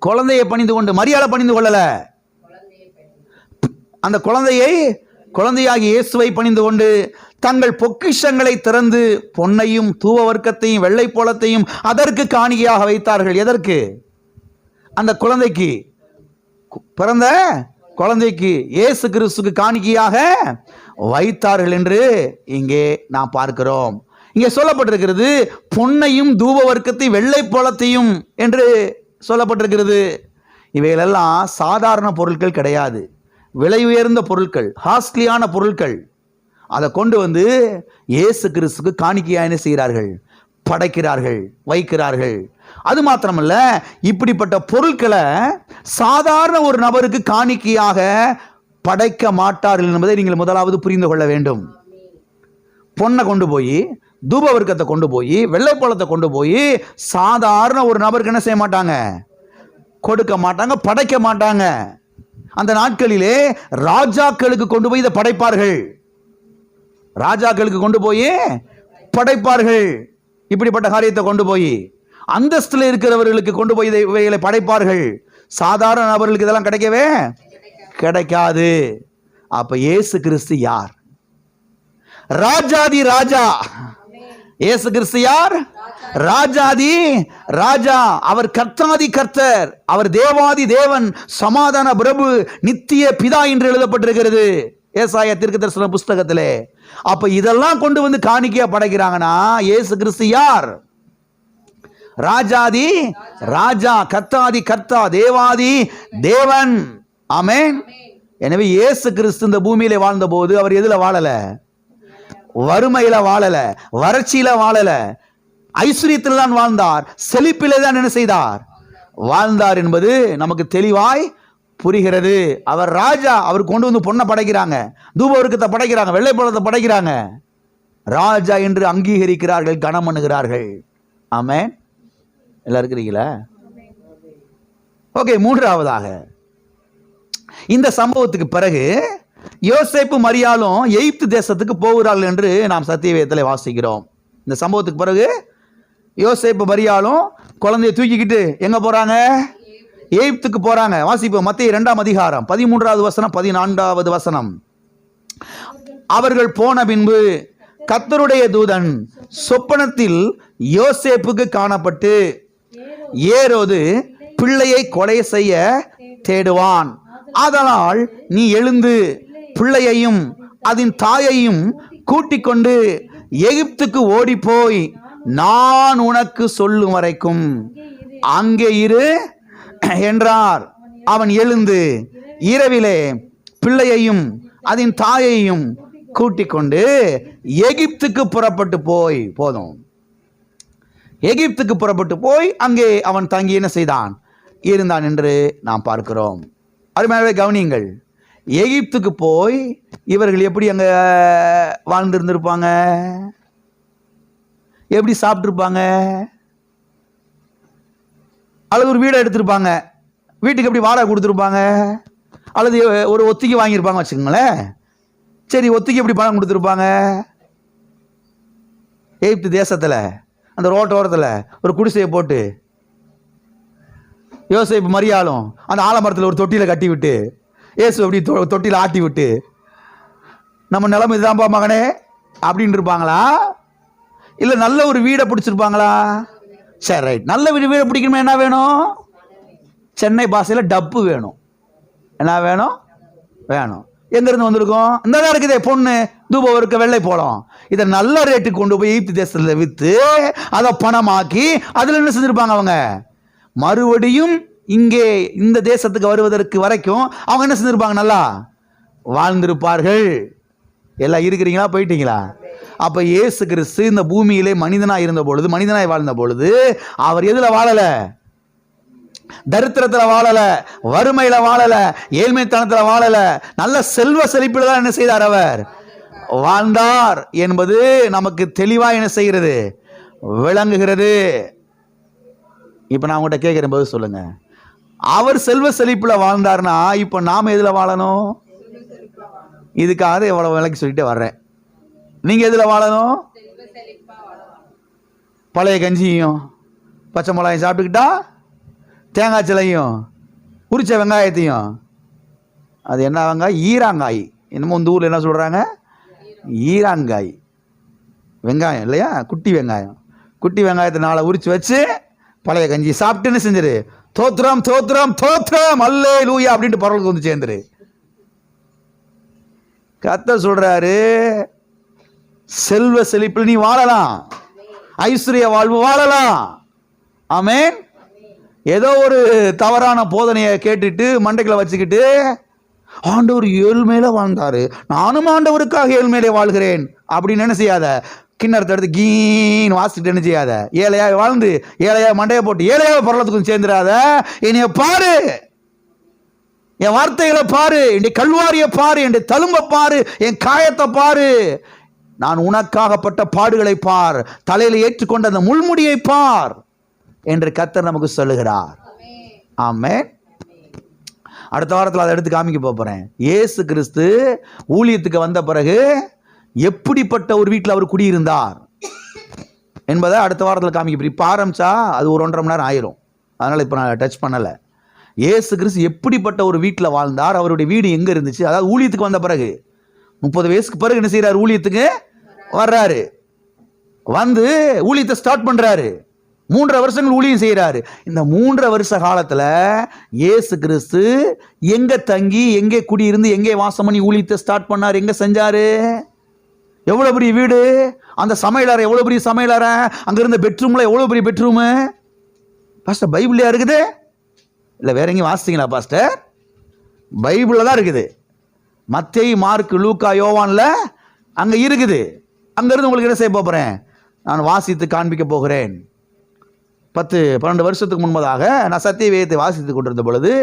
குழந்தையை பணிந்து கொண்டு. மரியாதை பணிந்து கொள்ளல. அந்த குழந்தையாகி இயேசுவை பணிந்து கொண்டு தங்கள் பொக்கிஷங்களை திறந்து பொன்னையும் தூவ வர்க்கத்தையும் வெள்ளை போலத்தையும் அதற்கு காணிக்கையாக வைத்தார்கள். எதற்கு? அந்த குழந்தைக்கு, பிறந்த குழந்தைக்கு இயேசு கிறிஸ்துக்கு காணிக்கையாக வைத்தார்கள் என்று இங்கே நாம் பார்க்கிறோம். இங்கே சொல்லப்பட்டிருக்கிறது, பொன்னையும் தூப வர்க்கத்தையும் வெள்ளை போலத்தையும் என்று சொல்லப்பட்டிருக்கிறது. இவைகளெல்லாம் சாதாரண பொருட்கள் கிடையாது, விலை உயர்ந்த பொருட்கள், காஸ்ட்லியான பொருட்கள். அதை கொண்டு வந்து இயேசு கிறிஸ்துக்கு காணிக்கையாக என்ன செய்கிறார்கள்? படைக்கிறார்கள், வைக்கிறார்கள். அது மாத்திரமல்ல, இப்படிப்பட்ட பொருட்களை சாதாரண ஒரு நபருக்கு காணிக்கையாக படைக்க மாட்டார்கள் என்பதை நீங்கள் முதலாவது புரிந்து கொள்ள வேண்டும். பொன்னை கொண்டு போய், தூப வர்க்கத்தை கொண்டு போய், வெள்ளைப்பழத்தை கொண்டு போய் சாதாரண ஒரு நபருக்கு என்ன செய்ய மாட்டாங்க? கொடுக்க மாட்டாங்க, படைக்க மாட்டாங்க. அந்த நாட்களிலே ராஜாக்களுக்கு கொண்டு போய் இதை படைப்பார்கள். ராஜாக்களுக்கு கொண்டு போய் படைப்பார்கள். இப்படிப்பட்ட காரியத்தை கொண்டு போய் அந்தஸ்தில் இருக்கிறவர்களுக்கு கொண்டு போய் இவைகளை படைப்பார்கள். சாதாரண நபர்களுக்கு இதெல்லாம் கிடைக்கவே கிடைக்காது. அப்ப இயேசு கிறிஸ்து யார்? ராஜாதி ராஜா. இயேசு கிறிஸ்து யார்? ராஜாதி ராஜா. அவர் கர்த்தாதி கர்த்தர், அவர் தேவாதி தேவன், சமாதான பிரபு, நித்திய பிதா என்று எழுதப்பட்டிருக்கிறது ஏசாயா தீர்க்கதரிசன புஸ்தகத்திலே. அப்ப இதெல்லாம் கொண்டு வந்து காணிக்கையா படைக்கிறாங்கன்னா இயேசு கிறிஸ்து யார்? ராஜாதி ராஜா, கர்த்தாதி கர்த்தா, தேவாதி தேவன். ஆமென். எனவே இயேசு கிறிஸ்து இந்த பூமியிலே வாழ்ந்த போது அவர் எதுல வாழல? வறுமையில வாழல, வறட்சியில வாழல, ஐஸ்வர்யத்தில் தான் வாழ்ந்தார், செழிப்பிலே தான் என்ன செய்தார்? வாழ்ந்தார் என்பது நமக்கு தெளிவாய் புரிகிறது. அவர் ராஜா. அவர் கொண்டு வந்து பொண்ணை படைக்கிறாங்க, தூப வர்க்கத்தை படைக்கிறாங்க, வெள்ளை பழத்தை படைக்கிறாங்க. ராஜா என்று அங்கீகரிக்கிறார்கள், கனம் பண்ணுகிறார்கள். ஆமென். எல்லாம் இருக்கிறீங்களா? ஓகே. மூன்றாவதாக, இந்த சம்பவத்துக்கு பிறகு யோசேப்பு மரியாளும் எகிப்து தேசத்துக்கு போகிறார்கள் என்று நாம் சத்தியவேதத்தில் வாசிக்கிறோம். இந்த சம்பவத்துக்கு பிறகு யோசேப்பு மரியாளும் குழந்தையை தூக்கிக்கிட்டு எங்க போறாங்க? எகிப்துக்கு போறாங்க. வாசிப்போம். மத்தேயு 2ஆம் அதிகாரம் 13வது வசனம் 14வது வசனம். அவர்கள் போன பின்பு கர்த்தருடைய தூதன் சொப்பனத்தில் யோசேப்புக்கு காணப்பட்டு, ஏரோது பிள்ளையை கொலை செய்ய தேடுவான், ஆதலால் நீ எழுந்து பிள்ளையையும் அதன் தாயையும் கூட்டிக் கொண்டு எகிப்துக்கு ஓடிப்போய் நான் உனக்கு சொல்லும் வரைக்கும் அங்கே இரு என்றார். அவன் எழுந்து இரவிலே பிள்ளையையும் அதன் தாயையும் கூட்டிக் கொண்டு எகிப்துக்கு புறப்பட்டு போய், போதும், எகிப்துக்கு புறப்பட்டு போய் அங்கே அவன் தங்கி என்ன செய்தான்? இருந்தான் என்று நாம் பார்க்கிறோம். அருமையானவர்களே, கவனியுங்கள். எகிப்துக்கு போய் இவர்கள் எப்படி அங்க வாழ்ந்திருந்திருப்பாங்க? எப்படி சாப்பிட்டுருப்பாங்க? அல்லது ஒரு வீடை எடுத்திருப்பாங்க, வீட்டுக்கு எப்படி வாடகை கொடுத்துருப்பாங்க, அல்லது ஒரு ஒத்திகை வாங்கியிருப்பாங்க வச்சுக்கோங்களேன். சரி, ஒத்திகை எப்படி பணம் கொடுத்துருப்பாங்க? எகிப்து தேசத்தில் அந்த ரோட்டோரத்தில் ஒரு குடிசையை போட்டு யோசேப்பு மரியாளும் அந்த ஆலமரத்தில் ஒரு தொட்டியில் கட்டி விட்டு ஏசு அப்படி தொட்டியில் ஆட்டி விட்டு நம்ம நிலைமை இதுதான்ப்பா மகனே அப்படின்னு இருப்பாங்களா? இல்லை நல்ல ஒரு வீடை பிடிச்சிருப்பாங்களா? சரி, ரைட். நல்ல வீடை பிடிக்கணுமே என்ன வேணும்? சென்னை பாஷையில் டப்பு வேணும். என்ன வேணும்? வேணும். எங்கேருந்து வந்திருக்கோம்? இந்த தான் இருக்குதே பொண்ணு, தூப வர்க்க வெள்ளை போலம். இதை நல்ல ரேட்டுக்கு கொண்டு போய் எகிப்து தேசத்தில் விற்று அதை பணமாக்கி அதில் என்ன செஞ்சுருப்பாங்க? அவங்க மறுபடியும் இங்கே இந்த தேசத்துக்கு வருவதற்கு வரைக்கும் அவங்க என்ன செஞ்சிருப்பாங்க? நல்லா வாழ்ந்திருப்பார்கள். எல்லாம் இருக்கிறீங்களா? போயிட்டீங்களா? அப்ப இயேசு கிறிஸ்து இந்த பூமியிலே மனிதனாய் இருந்த பொழுது, மனிதனாய் வாழ்ந்த பொழுது அவர் எதுல வாழல? தரித்திரத்துல வாழல, வறுமையில வாழல, ஏழ்மைத்தனத்துல வாழல, நல்ல செல்வ செழிப்பில் தான் என்ன செய்தார்? அவர் வாழ்ந்தார் என்பது நமக்கு தெளிவா என்ன செய்கிறது? விளங்குகிறது. இப்ப நான் உங்கள்கிட்ட கேட்கிறேன், போது சொல்லுங்க. அவர் செல்வ செழிப்புல வாழ்ந்தார்னா இப்ப நாம எதுல வாழணும்? இதுக்காக எவ்வளவு விலைக்கு சொல்லிட்டு வர்றேன். நீங்க எதுல வாழணும்? பழைய கஞ்சியும் பச்சை மிளகாயும் சாப்பிட்டுக்கிட்டா, தேங்காய் சிலையும் உரிச்ச வெங்காயத்தையும், அது என்ன வெங்காயம்? ஈராங்காய். என்னமோ இந்த ஊர்ல என்ன சொல்றாங்க? ஈராங்காய் வெங்காயம் இல்லையா? குட்டி வெங்காயம். குட்டி வெங்காயத்தை நாளை உரிச்சு வச்சு பழைய கஞ்சி சாப்பிட்டுன்னு செஞ்சிரு. தோத்திரம் தோத்திரம் தோத்திரம் அல்லேலூயா அப்படின்ட்டு பரவலுக்கு வந்து சேர்ந்துரு. கர்த்தர் சொல்றாரு, செல்வ செழிப்பில் நீ வாழலாம், ஐஸ்வர்ய வாழ்வு வாழலாம். ஆமென். ஏதோ ஒரு தவறான போதனையை கேட்டுட்டு மண்டைக்குள்ள வச்சுக்கிட்டு ஆண்டவர் ஏழ்மையில வாழ்ந்தாரு, நானும் ஆண்டவருக்காக ஏழ்மையிலே வாழ்கிறேன் அப்படின்னு என்ன செய்யாத. கிண்ணறத்தை எடுத்து கீன்னு வாசிட்டு என்ன செய்யாத. ஏழையாக வாழ்ந்து ஏழையாக மண்டையை போட்டு ஏழையாக பரலத்துக்கும் சேர்ந்துடாத. என்னைய பாரு, என் வார்த்தைகளை பாரு, என் கல்வாரியை பாரு, என் தழும்ப பாரு, என் காயத்தை பாரு, நான் உனக்காகப்பட்ட பாடுகளை பார், தலையில் ஏற்றுக்கொண்ட அந்த முள்முடியை பார் என்று கர்த்தர் நமக்கு சொல்லுகிறார். ஆமென். அடுத்த வாரத்தில் அதை எடுத்து காமிக்க போறேன். இயேசு கிறிஸ்து ஊழியத்துக்கு வந்த பிறகு எப்படிப்பட்ட ஒரு வீட்டில் அவர் குடியிருந்தார் என்பதை அடுத்த வாரத்தில் காமிக்க. இப்போ ஆரம்பிச்சா அது ஒரு 1.5 மணி நேரம் ஆயிரும். அதனால இப்போ நான் டச் பண்ணலை. இயேசு கிறிஸ்து எப்படிப்பட்ட ஒரு வீட்டில் வாழ்ந்தார், அவருடைய வீடு எங்க இருந்துச்சு. அதாவது ஊழியத்துக்கு வந்த பிறகு 30 வயசுக்கு பிறகு என்ன செய்யறாரு? ஊழியத்துக்கு வர்றாரு. வந்து ஊழியத்தை ஸ்டார்ட் பண்றாரு. 3.5 வருஷங்கள் ஊழியம் செய்யறாரு. இந்த 3.5 வருஷ காலத்துல இயேசு கிறிஸ்து எங்க தங்கி, எங்கே குடியிருந்து, எங்கே வாசம் பண்ணி ஊழியத்தை ஸ்டார்ட் பண்ணார்? எங்க செஞ்சாரு? எவ்வளவு பெரிய வீடு, அந்த சமையலறை எவ்வளவு பெரிய சமையலறை, அங்க இருந்த பெட்ரூம்ல எவ்வளவு பெரிய பெட்ரூமு. பாஸ்டர் பைபிள்லயா இருக்குது? இல்ல வேற எங்கேயும் வாசித்தீங்களா பாஸ்டர்? பைபிள்ல தான் இருக்குது. மத்தேயு, மார்க், லூக்கா, யோவான்ல அங்க இருக்குது. அங்க இருந்து உங்களுக்கு என்ன செய்ய போறேன்? நான் வாசித்து காண்பிக்க போகிறேன். 10-12 வருஷத்துக்கு முன்பதாக நான் சத்திய வேதத்தை வாசித்துக் கொண்டிருந்த பொழுது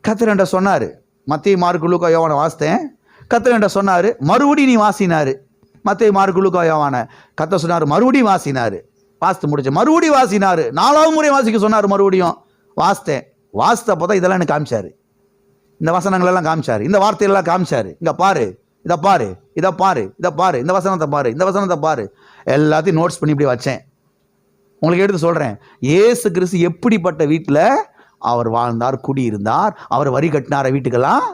கர்த்தர் என்கிட்ட சொன்னார், மத்தேயு மார்க்கு லூக்கா யோவானை வாசித்தேன். கர்த்தர் என்கிட்ட சொன்னார், மறுபடியும் நீ வாசினார். மத்தேயு மார்க்கு லூக்கா யோவானை கர்த்தர் சொன்னார், மறுபடியும் வாசினார். வாசித்து முடிச்சு மறுபடியும் வாசினார். 4வது முறை வாசிக்க சொன்னார். மறுபடியும் வாசித்தேன். வாசித்தப்போ தான் இதெல்லாம் எனக்கு காமிச்சார். இந்த வசனங்களெல்லாம் காமிச்சார், இந்த வார்த்தையெல்லாம் காமிச்சார். இங்கே பாரு, இதை பாரு, இதை பாரு, இதை பாரு, இந்த வசனத்தை பாரு, இந்த வசனத்தை பாரு, எல்லாத்தையும் நோட்ஸ் பண்ணி இப்படி வச்சேன். உங்களுக்கு எடுத்து சொல்கிறேன், இயேசு கிறிஸ்து எப்படிப்பட்ட வீட்டில் அவர் வாழ்ந்தார், குடியிருந்தார், அவர் வரி கட்டினார வீட்டுக்கெல்லாம்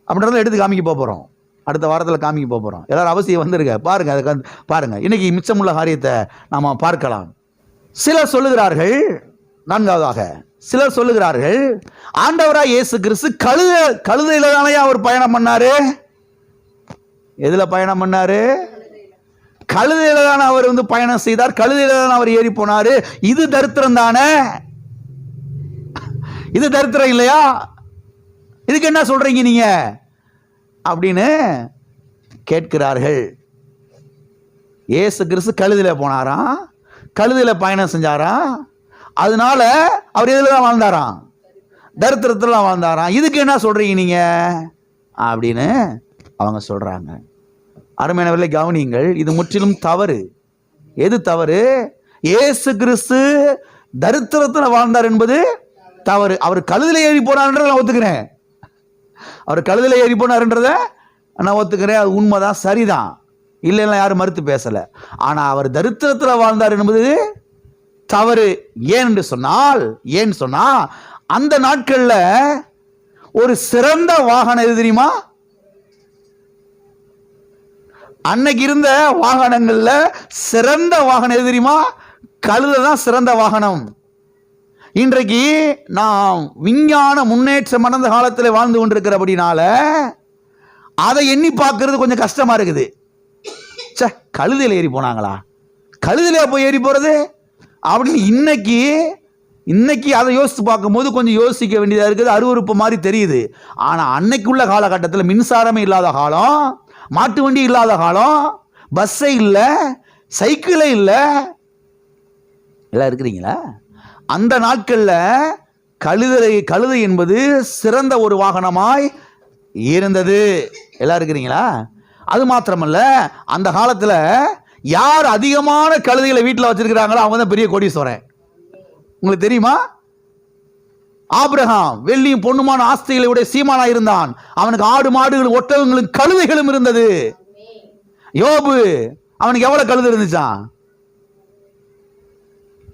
அப்படின்றத எடுத்து காமிக்க போகிறோம். அடுத்த வாரத்தில் காமிக்க போகிறோம். எல்லாரும் அவசியம் வந்துருங்க, பாருங்கள். அதுக்கு பாருங்கள், இன்னைக்கு மிச்சமுள்ள காரியத்தை நாம் பார்க்கலாம். சிலர் சொல்லுகிறார்கள், 4வதாக சிலர் சொல்லுகிறார்கள், ஆண்டவராய் இயேசு கிறிஸ்து கழுதையில தானே அவர் பயணம் பண்ணாரு. எதுல பயணம் பண்ணாரு? கழுதையில தானே அவர் பயணம் செய்தார், கழுதையில தானே அவர் ஏறி போனாரு. இது தரித்திரம் தானே? இது தரித்திரம் இல்லையா? இதுக்கு என்ன சொல்றீங்க நீங்க அப்படின்னு கேட்கிறார்கள். இயேசு கிறிஸ்து கழுதையில போனாராம், கழுதையில பயணம் செஞ்சாராம். அதனால அவர் எதுல தான் வாழ்ந்தாராம்? தரித்திரத்துல வாழ்ந்தாராம். இதுக்கு என்ன சொல்றீங்க நீங்க அப்படின்னு அவங்க சொல்றாங்க. அருமையானவர்களே கவனியுங்கள், இது முற்றிலும் தவறு. எது தவறு? இயேசு கிறிஸ்து தரித்திரத்தில் வாழ்ந்தார் என்பது தவறு. அவர் கழுதில ஏறி போனார்ன்றதை நான் ஒத்துக்கிறேன். அவர் கழுதில ஏறி போனார்ன்றத நான் ஒத்துக்கிறேன். அது உண்மைதான், சரிதான், இல்லைன்னா யாரும் மறுத்து பேசலை. ஆனால் அவர் தரித்திரத்தில் வாழ்ந்தார் என்பது தவறு. ஏன்னு சொன்னா அந்த நாட்கள்ல ஒரு சிறந்த வாகனம் எது தெரியுமா? அன்னைக்கு இருந்த வாகனங்கள்ல சிறந்த வாகனம் எது தெரியுமா? கழுதை தான் சிறந்த வாகனம். இன்றைக்கு நாம் விஞ்ஞான முன்னேற்றம் அடைந்த காலத்தில் வாழ்ந்து கொண்டிருக்கிறபடினால அதை எண்ணி பார்க்கறது கொஞ்சம் கஷ்டமா இருக்குது. கழுதையில் ஏறி போனாங்களா, கழுதையில போய் ஏறி போறது அப்படின்னு இன்னைக்கு அதை யோசித்து பார்க்கும்போது கொஞ்சம் யோசிக்க வேண்டியதாக இருக்குது. அருவருப்பு மாதிரி தெரியுது. ஆனால் அன்னைக்குள்ள காலகட்டத்தில் மின்சாரமே இல்லாத காலம், மாட்டு வண்டி இல்லாத காலம், பஸ்ஸே இல்லை, சைக்கிளே இல்லை, எல்லாம் இருக்கிறீங்களா? அந்த நாட்களில் கழுதை என்பது சிறந்த ஒரு வாகனமாய் இருந்தது. எல்லாம் இருக்கிறீங்களா? அது மாத்திரமல்ல, அந்த காலத்தில் யார் அதிகமான கழுதைகளை வீட்டில் வச்சிருக்கிறாங்களோ அவங்க தான் பெரிய கோடீஸ்வரன். உங்களுக்கு தெரியுமா? ஆபிரகாம் வெள்ளியும் பொண்ணுமான ஆஸ்திகளை உடைய சீமானா இருந்தான். அவனுக்கு ஆடு மாடுகளும் ஒட்டகங்களும் கழுதைகளும் இருந்தது. யோபு அவனுக்கு எவ்வளவு கழுதை இருந்துச்சான்?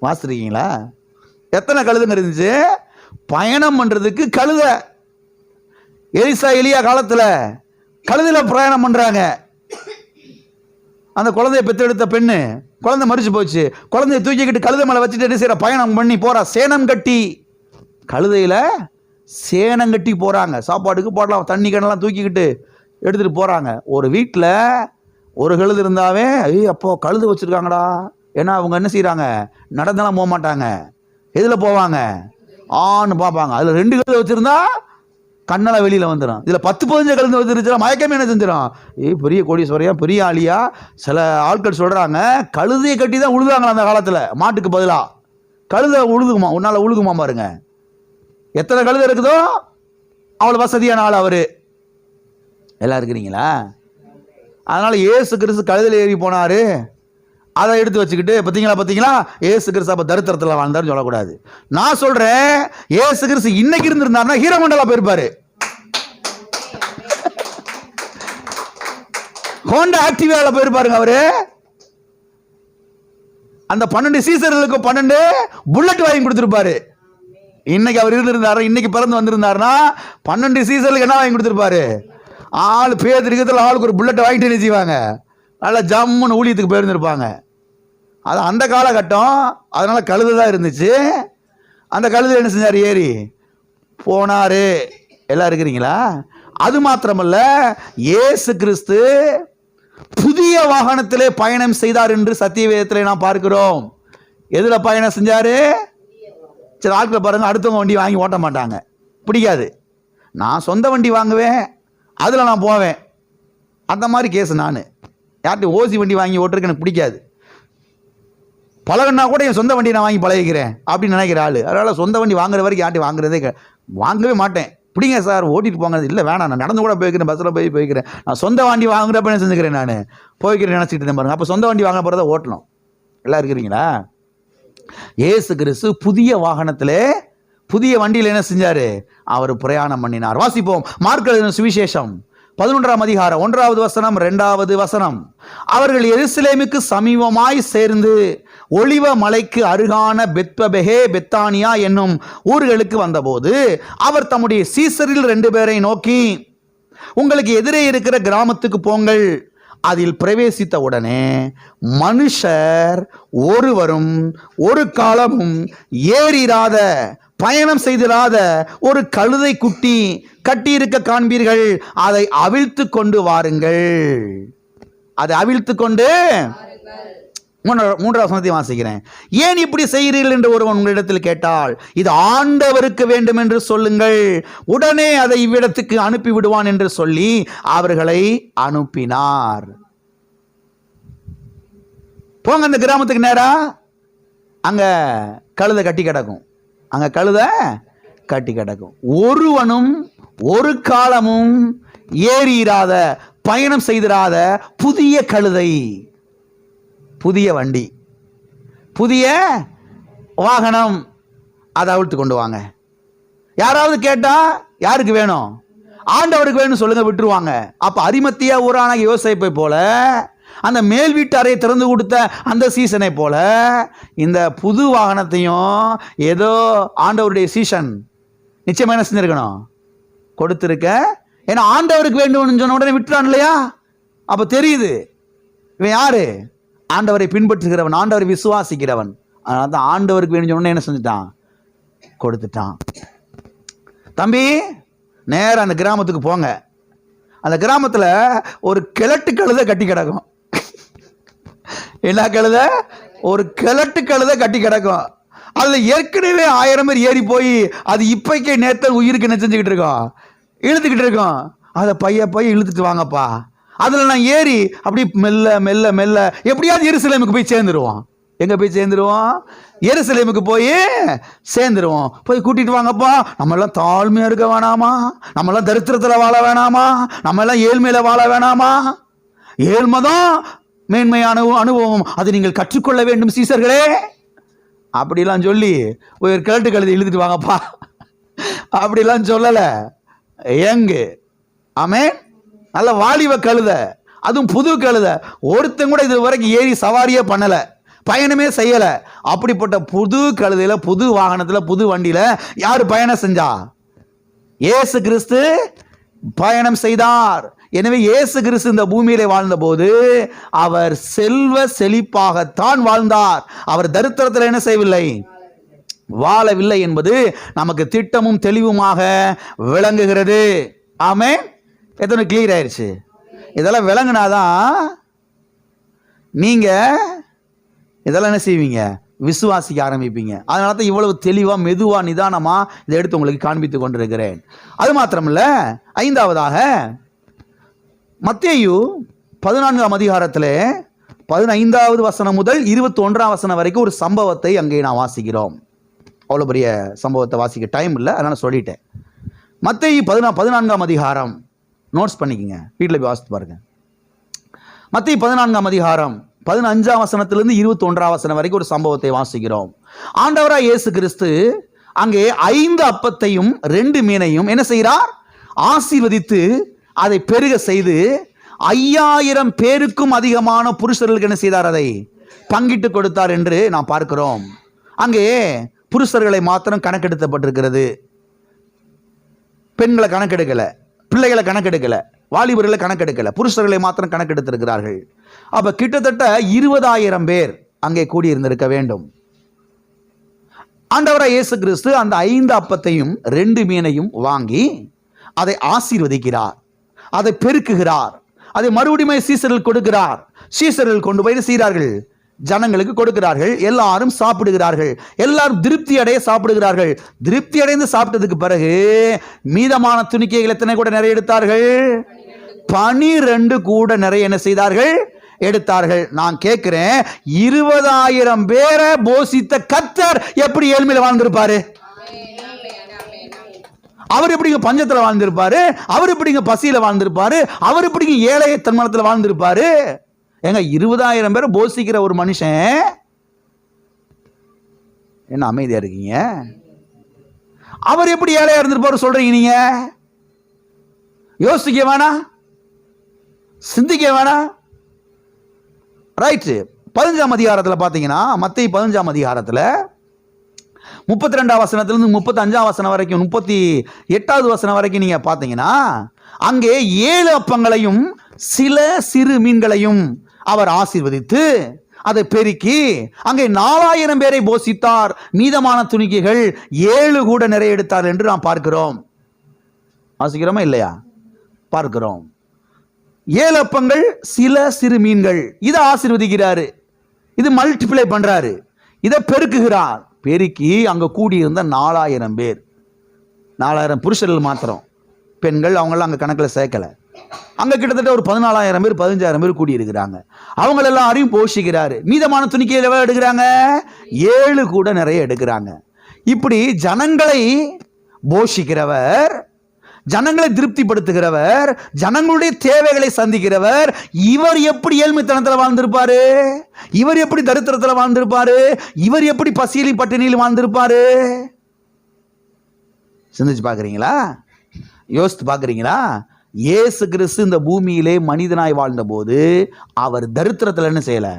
வாசிருக்கீங்களா? எத்தனை கழுதுங்க இருந்துச்சு? பயணம் பண்றதுக்கு கழுதை. எலியா காலத்துல கழுதையில பிரயாணம் பண்றாங்க. அந்த குழந்தைய பெற்றெடுத்த பெண்ணு, குழந்தை மறிச்சு போச்சு, குழந்தைய தூக்கிக்கிட்டு கழுதை மேலே வச்சுட்டு என்ன செய்யற? பயணம் பண்ணி போறா. சேனம் கட்டி, கழுதையில சேனம் கட்டி போறாங்க. சாப்பாட்டுக்கு போடலாம், தண்ணி கண்ணெல்லாம் தூக்கிக்கிட்டு எடுத்துட்டு போறாங்க. ஒரு வீட்டில் ஒரு கழுது இருந்தாவே அப்போ கழுது வச்சிருக்காங்கடா. ஏன்னா அவங்க என்ன செய்யறாங்க? நடந்தெல்லாம் போக மாட்டாங்க. எதுல போவாங்க? ஆன்னு பார்ப்பாங்க. அதுல 2 கழுதை வச்சிருந்தா கண்ணெல்லாம் வெளியில வந்துடும். இதுல 10-15 கழுது வந்துருச்சுன்னா மயக்கமே என்ன செஞ்சிடும்? பெரிய கோடீஸ்வரியா, பெரிய ஆளியா. சில ஆட்கள் சொல்றாங்க கழுதையை கட்டி தான் உழுதாங்களா அந்த காலத்துல. மாட்டுக்கு பதிலா கழுதை உழுகுமா, உன்னால உழுகுமா பாருங்க. எத்தனை கழுதை இருக்குதோ அவ்வளவு வசதியான ஆள் அவரு. எல்லாம் இருக்கிறீங்களா? அதனால இயேசு கிறிஸ்து கழுதையில ஏறி போனாரு. அதை எடுத்து வச்சுக்கிட்டு பார்த்தீங்களா இயேசு கிறிஸ்து அப்ப தரித்திரத்தில் வாழ்ந்தாருன்னு சொல்லக்கூடாது. நான் சொல்றேன், இயேசு கிறிஸ்து இன்னைக்கு இருந்திருந்தாருன்னா ஹீரோ மண்டலா போயிருப்பாரு. ஹோண்டா ஆக்டிவால போயிருப்பாருங்க அவரு. அந்த 12 சீசர்களுக்கு 12 புல்லட் வாங்கி கொடுத்திருப்பாரு. இன்னைக்கு அவர் இருந்திருந்தாரு, இன்னைக்கு பிறந்து வந்திருந்தாருன்னா 12 சீசர்களுக்கு என்ன வாங்கி கொடுத்திருப்பாரு? ஆள் பேர் ஆளுக்கு ஒரு புல்லட் வாங்கிட்டு என்ன செய்வாங்க? நல்லா ஜம்முன்னு ஊழியத்துக்கு போயிருந்திருப்பாங்க. அது அந்த காலகட்டம். அதனால கழுதை தான் இருந்துச்சு. அந்த கழுதை என்ன செஞ்சார்? ஏறி போனாரு. எல்லாம் இருக்கிறீங்களா? அது மாத்திரமல்ல, இயேசு கிறிஸ்து புதிய வாகனத்திலே பயணம் செய்தார் என்று சத்தியவேதத்திலே நாம் பார்க்கிறோம். எதுல பயணம் செஞ்சாரு? சரி, ஆட்களை பாருங்க, அடுத்தவங்க வண்டி வாங்கி ஓட்ட மாட்டாங்க, பிடிக்காது. நான் சொந்த வண்டி வாங்குவேன், அதில் நான் போவேன். அந்த மாதிரி கேஸ் நான் யார்கிட்ட ஓசி வண்டி வாங்கி ஓட்டுறதுக்கு எனக்கு பிடிக்காது. பழகனா கூட என் சொந்த வண்டி நான் வாங்கி பழகிக்கிறேன் அப்படின்னு நினைக்கிற ஆள். அதனால் சொந்த வண்டி வாங்குற வரைக்கும் யார்ட்டி வாங்கவே மாட்டேன். பிடிங்க சார், ஓட்டிட்டு போங்க. இல்லை வேணாம், நான் நடந்து கூட போய்க்கிறேன், பஸ்ஸில் போய்க்கிறேன். நான் சொந்த வண்டி வாங்குறப்ப என்ன செஞ்சுக்கிறேன், நான் போய்க்கிறேன் நினச்சிக்கிட்டு இருந்தேன் பாருங்க. அப்போ சொந்த வண்டி வாங்க போகிறத ஓட்டணும். எல்லாம் இருக்கிறீங்களா? இயேசு கிறிஸ்து புதிய வாகனத்திலே புதிய வண்டியில் என்ன செஞ்சாரு? அவர் பிரயாணம் பண்ணினார். வாசிப்போம். மார்க் எழுதின சுவிசேஷம் 11ஆம் அதிகாரம் 1வது வசனம் 2வது வசனம். அவர்கள் எருசலேமுக்கு சமீபமாய் சேர்ந்து ஒலிவ மலைக்கு அருகான பெத்பகே பெத்தானியா என்னும் ஊர்களுக்கு வந்தபோது அவர் தம்முடைய சீசரில் 2 பேரை நோக்கி, உங்களுக்கு எதிரே இருக்கிற கிராமத்துக்கு போங்கள். அதில் பிரவேசித்த உடனே மனுஷர் ஒருவரும் ஒரு காலமும் ஏறிராத பயணம் செய்திராத ஒரு கழுதை குட்டி கட்டியிருக்க காண்பீர்கள். அதை அவிழ்த்து கொண்டு வாருங்கள். அதை அவிழ்த்து கொண்டு 3வது வசனத்தை வாசிக்கிறேன். ஏன் இப்படி செய்கிறீர்கள் என்று ஒருவன் உங்களிடத்தில் கேட்டால், இது ஆண்டவருக்கு வேண்டும் என்று சொல்லுங்கள், உடனே அதை இவ்விடத்துக்கு அனுப்பி விடுவான் என்று சொல்லி அவர்களை அனுப்பினார். போங்க அந்த கிராமத்துக்கு நேரா. அங்க கழுதை கட்டி கிடக்கும். அங்க கழுதை கட்டி கிடக்கும். ஒருவனும் ஒரு காலமும் ஏறிராத பயணம் செய்திராத புதிய கழுதை, புதிய வண்டி, புதிய வாகனம். அதை அவிழ்த்து கொண்டு வாங்க. யாராவது கேட்டா யாருக்கு வேணும்? ஆண்டவருக்கு வேணும் சொல்லுங்க, விட்டுருவாங்க. அப்ப அரிமத்தியா ஊரான யோசேப்பை போல, அந்த மேல் வீட்டு அறையை திறந்து கொடுத்த அந்த சீசனை போல இந்த புது வாகனத்தையும் ஏதோ ஆண்டவருடைய சீசன் நிச்சயமா என்ன செஞ்சிருக்கணும்? கொடுத்திருக்க. ஏன்னா ஆண்டவருக்கு வேண்டும் சொன்ன உடனே விட்டுறான் இல்லையா? அப்ப தெரியுது இவன் யாரு? ஆண்டவரை பின்பற்றுகிறவன், ஆண்டவரை விசுவாசிக்கிறவன். அதனால தான் ஆண்டவருக்கு வேணும் சொன்ன என்ன செஞ்சுட்டான்? கொடுத்துட்டான். தம்பி, நேரம் அந்த கிராமத்துக்கு போங்க. அந்த கிராமத்தில் ஒரு கிழட்டு கழுதை கட்டி கிடக்கும். என்ன கழுதை? ஒரு கிழட்டு கழுதை கட்டி கிடக்கும். அதுல ஏற்கனவே 1000 பேர் ஏறி போய் அது இப்பைக்கே நேத்த உயிருக்கு என்ன செஞ்சுக்கிட்டு இருக்கோம்? இழுத்துக்கிட்டு இருக்கோம். அதை பைய இழுத்துட்டு வாங்கப்பா. அதுல நான் ஏறி அப்படி மெல்ல மெல்ல மெல்ல எப்படியாவது எருசலேமுக்கு போய் சேர்ந்துருவோம். எங்க போய் சேர்ந்துருவோம்? எருசலேமுக்கு போய் சேர்ந்துருவோம். போய் கூட்டிட்டு வாங்கப்பா. நம்ம எல்லாம் தாழ்மையா இருக்க வேணாமா? நம்ம எல்லாம் தரித்திரத்துல வாழ வேணாமா? நம்ம எல்லாம் ஏழ்மையில வாழ வேணாமா? ஏழ்மைதான் மேன்மையான அனுபவம், அதை நீங்கள் கற்றுக்கொள்ள வேண்டும் சீசர்களே. அப்படிலாம் சொல்லி ஒரு கிழட்டு கழுதை இழுத்துட்டு வாங்கப்பா அப்படிலாம் சொல்லல. எங்கு ஆமென். நல்ல வாலிப கழுதை, அதுவும் புது கழுதை. ஒருத்தன் கூட இது வரைக்கும் ஏறி சவாரியே பண்ணல, பயணமே செய்யல. அப்படிப்பட்ட புது கழுதையில, புது வாகனத்துல, புது வண்டியில யாரு பயணம் செஞ்சா? இயேசு கிறிஸ்து பயணம் செய்தார். எனவே இயேசு கிறிஸ்து இந்த பூமியிலே வாழ்ந்த போது அவர் செல்வ செழிப்பாகத்தான் வாழ்ந்தார். அவர் தரித்திரத்தில் என்ன செய்யவில்லை? வாழவில்லை என்பது நமக்கு திட்டமும் தெளிவுமாக விளங்குகிறது. ஆமென். எத்தனை கிளியர் ஆயிடுச்சு? இதெல்லாம் விளங்குனாதான் நீங்க இதெல்லாம் என்ன செய்வீங்க? விசுவாசிக்க ஆரம்பிப்பீங்க. அதனால தான் இவ்வளவு தெளிவா, மெதுவா, நிதானமா இதை எடுத்து உங்களுக்கு காண்பித்துக் கொண்டிருக்கிறேன். அது மாத்திரமல்ல, 5வதாக மத்தேயு 14ஆம் அதிகாரத்தில் 15வது வசனம் முதல் 21ஆம் வசனம் வரைக்கும் ஒரு சம்பவத்தை அங்கே நான் வாசிக்கிறோம். அவ்வளோ பெரிய சம்பவத்தை வாசிக்க டைம் இல்லை, அதனால சொல்லிட்டேன். மத்தேயு 14ஆம் அதிகாரம் நோட்ஸ் பண்ணிக்கங்க, வீட்டில் போய் வாசித்து பாருங்க. மத்தேயு 14ஆம் அதிகாரம் 15ஆம் வசனத்திலிருந்து 21ஆம் வசனம் வரைக்கும் ஒரு சம்பவத்தை வாசிக்கிறோம். ஆண்டவராய் இயேசு கிறிஸ்து அங்கே 5 அப்பத்தையும் 2 மீனையும் என்ன செய்கிறார்? ஆசீர்வதித்து அதை பெருக செய்து 5000 பேருக்கும் அதிகமான புருஷர்களுக்கு என்ன செய்தார்? அதை பங்கிட்டு கொடுத்தார் என்று நாம் பார்க்கிறோம். அங்கே புருஷர்களை மாத்திரம் கணக்கெடுக்கப்பட்டிருக்கிறது. பெண்களை கணக்கெடுக்கல, பிள்ளைகளை கணக்கெடுக்கல, வாலிபர்களை கணக்கெடுக்கல, புருஷர்களை மாத்திரம் கணக்கெடுத்திருக்கிறார்கள். அப்ப கிட்டத்தட்ட 20000 பேர் அங்கே கூடியிருந்திருக்க வேண்டும். ஆண்டவராய் இயேசு கிறிஸ்து அந்த 5 அப்பத்தையும் 2 மீனையும் வாங்கி அதை ஆசீர்வதிக்கிறார், அதை பெருக்குகிறார், அதை மறுபடியும் சீசர்கள் கொடுக்கிறார். சீசர்கள் கொண்டு போய் செய்கிறார்கள், ஜனங்களுக்கு கொடுக்கிறார்கள். எல்லாரும் சாப்பிடுகிறார்கள், எல்லாரும் திருப்தி அடைய சாப்பிடுகிறார்கள். திருப்தி அடைந்து சாப்பிட்டதுக்கு பிறகு மீதமான துணிக்கைகள் எத்தனை கூட நிறைய எடுத்தார்கள்? 12 கூட நிறைய என்ன செய்தார்கள்? எடுத்தார்கள். நான் கேட்கிறேன், 20,000 பேரை போஷித்த கர்த்தர் எப்படி ஏழ்மையில வாழ்ந்திருப்பாரு? அவர் எப்படிங்க பஞ்சத்துல வாழ்ந்திருப்பாரு? அவர் எப்படிங்க பசியில வாழ்ந்திருப்பாரு? அவர் எப்படிங்க ஏழை தன்மனத்துல வாழ்ந்திருப்பாரு? ஏங்க 20,000 பேரை போஷிக்கிற ஒரு மனுஷன், என்ன அமைதியா இருக்கீங்க? அவர் எப்படி ஏழையா இருந்திருப்பாரு சொல்றீங்க நீங்க? யோசிக்க வேணாம், சிந்திக்க வேணாம். ரைட்டு. 15ஆம் அதிகாரத்தில் பார்த்தீங்கன்னா, மத்தேயு 15ஆம் அதிகாரத்தில் 32ஆம் வசனத்திலிருந்து 35ஆம் வசனம் வரைக்கும், 38வது வசனம் வரைக்கும் நீங்க பார்த்தீங்கன்னா, அங்கே 7 அப்பங்களையும் சில சிறு மீன்களையும் அவர் ஆசீர்வதித்து அதை பெருக்கி அங்கே 4,000 பேரை போஷித்தார். மீதமான துணிக்கைகள் 7 கூட நிறைய எடுத்தார் என்று நாம் பார்க்கிறோம். வாசிக்கிறோமா இல்லையா? பார்க்கிறோம். 7 அப்பங்கள் சில சிறு மீன்கள், இதை ஆசீர்வதிக்கிறாரு, இது மல்டிப்ளை பண்றாரு, இதை பெருக்குகிறார். பெருக்கி அங்க கூடியிருந்த 4,000 பேர், 4,000 புருஷர்கள் மாத்திரம், பெண்கள் அவங்கெல்லாம் அங்க கணக்கில் சேர்க்கல. அங்க கிட்டத்தட்ட ஒரு 14,000 பேர் 15,000 பேர் கூடியிருக்கிறாங்க. அவங்க எல்லாரையும் போஷிக்கிறாரு. மீதமான துணிக்கையில் எவ்வளவு எடுக்கிறாங்க? 7 கூட நிறைய எடுக்கிறாங்க. இப்படி ஜனங்களை போஷிக்கிறவர், ஜனங்களை திருப்திப்படுத்துகிறவர், ஜனங்களுடைய தேவைகளை சந்திக்கிறவர், இவர் எப்படி ஏழ்மைத்தனத்தில் வாழ்ந்திருப்பாரு? இவர் எப்படி தரித்திரத்தில் வாழ்ந்திருப்பாரு? இவர் எப்படி பசியிலும் பட்டினியில் வாழ்ந்திருப்பாரு? சிந்திச்சு பார்க்குறீங்களா? யோசித்து பார்க்குறீங்களா? இயேசு கிறிஸ்து இந்த பூமியிலே மனிதனாய் வாழ்ந்த போது அவர் தரித்திரத்தில் என்ன செய்யல?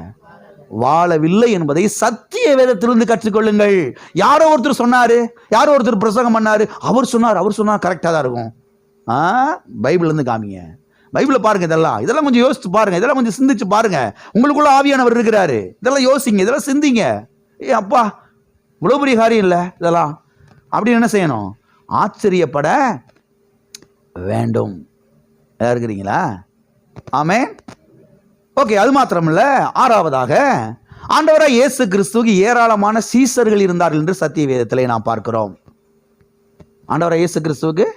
வாழவில்லை என்பதை சத்திய வேதத்திலிருந்து கற்றுக்கொள்ளுங்கள். யாரோ ஒருத்தர் சொன்னாரு, யாரோ ஒருத்தர் பிரசங்கம் பண்ணாரு, அவர் சொன்னார் கரெக்டாக தான் இருக்கும். பைபிள்ல இருந்து காமிங்க, பைபிளை பாருங்க. இதெல்லாம் கொஞ்சம் யோசிச்சு பாருங்க, இதெல்லாம் கொஞ்சம் சிந்திச்சு பாருங்க. உங்களுக்குள்ள ஆவியானவர் இருக்கிறாரு. இதெல்லாம் யோசிங்க, இதெல்லாம் சிந்திங்க. அப்பா இவ்வளவு பெரிய காரியம் இல்லை இதெல்லாம் அப்படின்னு என்ன செய்யணும்? ஆச்சரியப்பட வேண்டும். இருக்கிறீங்களா? ஆமென். ஓகே. அது மாத்திரமல்ல, 6வதாக ஆண்டவராய் இயேசு கிறிஸ்துவுக்கு ஏராளமான சீஷர்கள் இருந்தார்கள் என்று சத்திய வேதத்திலே நாம் பார்க்கிறோம். ஆண்டவராய் இயேசு கிறிஸ்துவுக்கு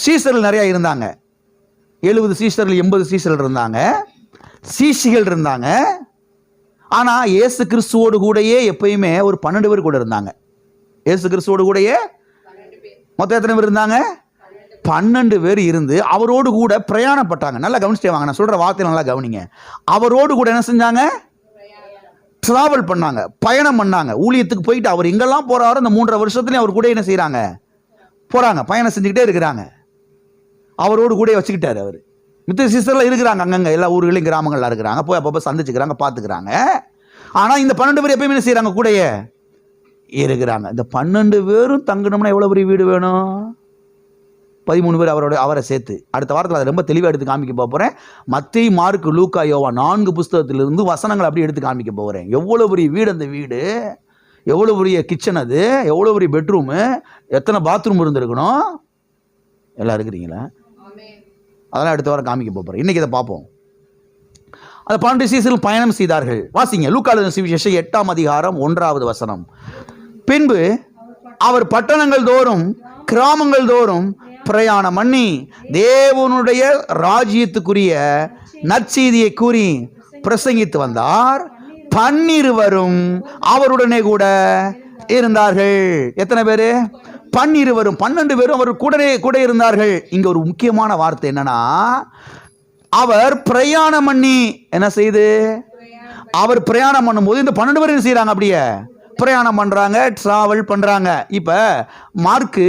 சீஷர்கள் நிறைய இருந்தாங்க. 70 சீஷர்கள் 80 சீஷர்கள் இருந்தாங்க, சீஷிகள் இருந்தாங்க. ஆனா இயேசு கிறிஸ்துவோடு கூடயே எப்பயுமே ஒரு 12 பேர் கூட இருந்தாங்க. இயேசு கிறிஸ்துவோடு கூடயே மொத்தம் எத்தனை பேர் இருந்தாங்க? 12 பேர் இருந்து அவரோடு கூட பிரயாணப்பட்டாங்க. நல்லா கவனிச்சுட்டே வாங்க, நான் சொல்ற வார்த்தையை நல்லா கவனிங்க. அவரோடு கூட என்ன செஞ்சாங்க? டிராவல் பண்ணாங்க, பயணம் பண்ணாங்க. ஊழியத்துக்கு போயிட்டு அவர் எங்கெல்லாம் போறாரோ அந்த 3.5 வருஷத்துலயும் அவர் கூட என்ன செய்யறாங்க? போறாங்க, பயணம் செஞ்சுக்கிட்டே இருக்கிறாங்க. அவரோடு கூட வச்சுக்கிட்டாரு. அவர் மித்த சிஸ்டர்லாம் இருக்கிறாங்க, அங்கங்க எல்லா ஊர்களையும் கிராமங்கள்ல இருக்கிறாங்க, போய் அப்பப்போ சந்திச்சுக்கிறாங்க, பார்த்துக்கிறாங்க. ஆனா இந்த 12 பேர் எப்பயுமே என்ன செய்யறாங்க? கூடயே இருக்கிறாங்க. இந்த 12 பேரும் தங்கணும்னா எவ்வளவு பெரிய வீடு வேணும்? 13 பேர் அவரை சேர்த்து. அடுத்த வாரத்தில் அதை ரொம்ப தெளிவாக எடுத்து காமிக்க போகிறேன். மத்தேயு, மார்க்கு, லூக்கா, யோவான் 4 புஸ்தகத்திலிருந்து வசனங்கள் அப்படி எடுத்து காமிக்க போகிறேன். எவ்வளோ பெரிய வீடு அந்த வீடு, எவ்வளோ பெரிய கிச்சன், அது எவ்வளோ பெரிய பெட்ரூமு, எத்தனை பாத்ரூம் இருந்திருக்கணும். எல்லாம் இருக்கிறீங்களா? அதெல்லாம் அடுத்த வாரம் காமிக்க போகிறேன். இன்னைக்கு இதை பார்ப்போம். அந்த 12 சீஷர்கள் பயணம் செய்தார்கள். வாசிங்க, லூக்கா எழுதின சுவிசேஷம் 8ஆம் அதிகாரம் 1வது வசனம். பின்பு அவர் பட்டணங்கள் தோறும் கிராமங்கள் தோறும் பிரயாணம் பண்ணி தேவனுடைய ராஜ்யத்துக்குரிய நற்செய்தியை கூறி பிரசங்கித்து வந்தார். 12 அவருடனே கூட இருந்தார்கள். எத்தனை பேரு? 12 பேரும் அவர் கூட இருந்தார்கள். இங்க ஒரு முக்கியமான வார்த்தை என்னன்னா, அவர் பிரயாணம் பண்ணி என்ன செய்து? அவர் பிரயாணம் பண்ணும்போது இந்த 12 பேர் என்ன செய்யறாங்க? அப்படியே பிரயாணம் பண்றாங்க, டிராவல் பண்றாங்க. இப்ப மார்க்கு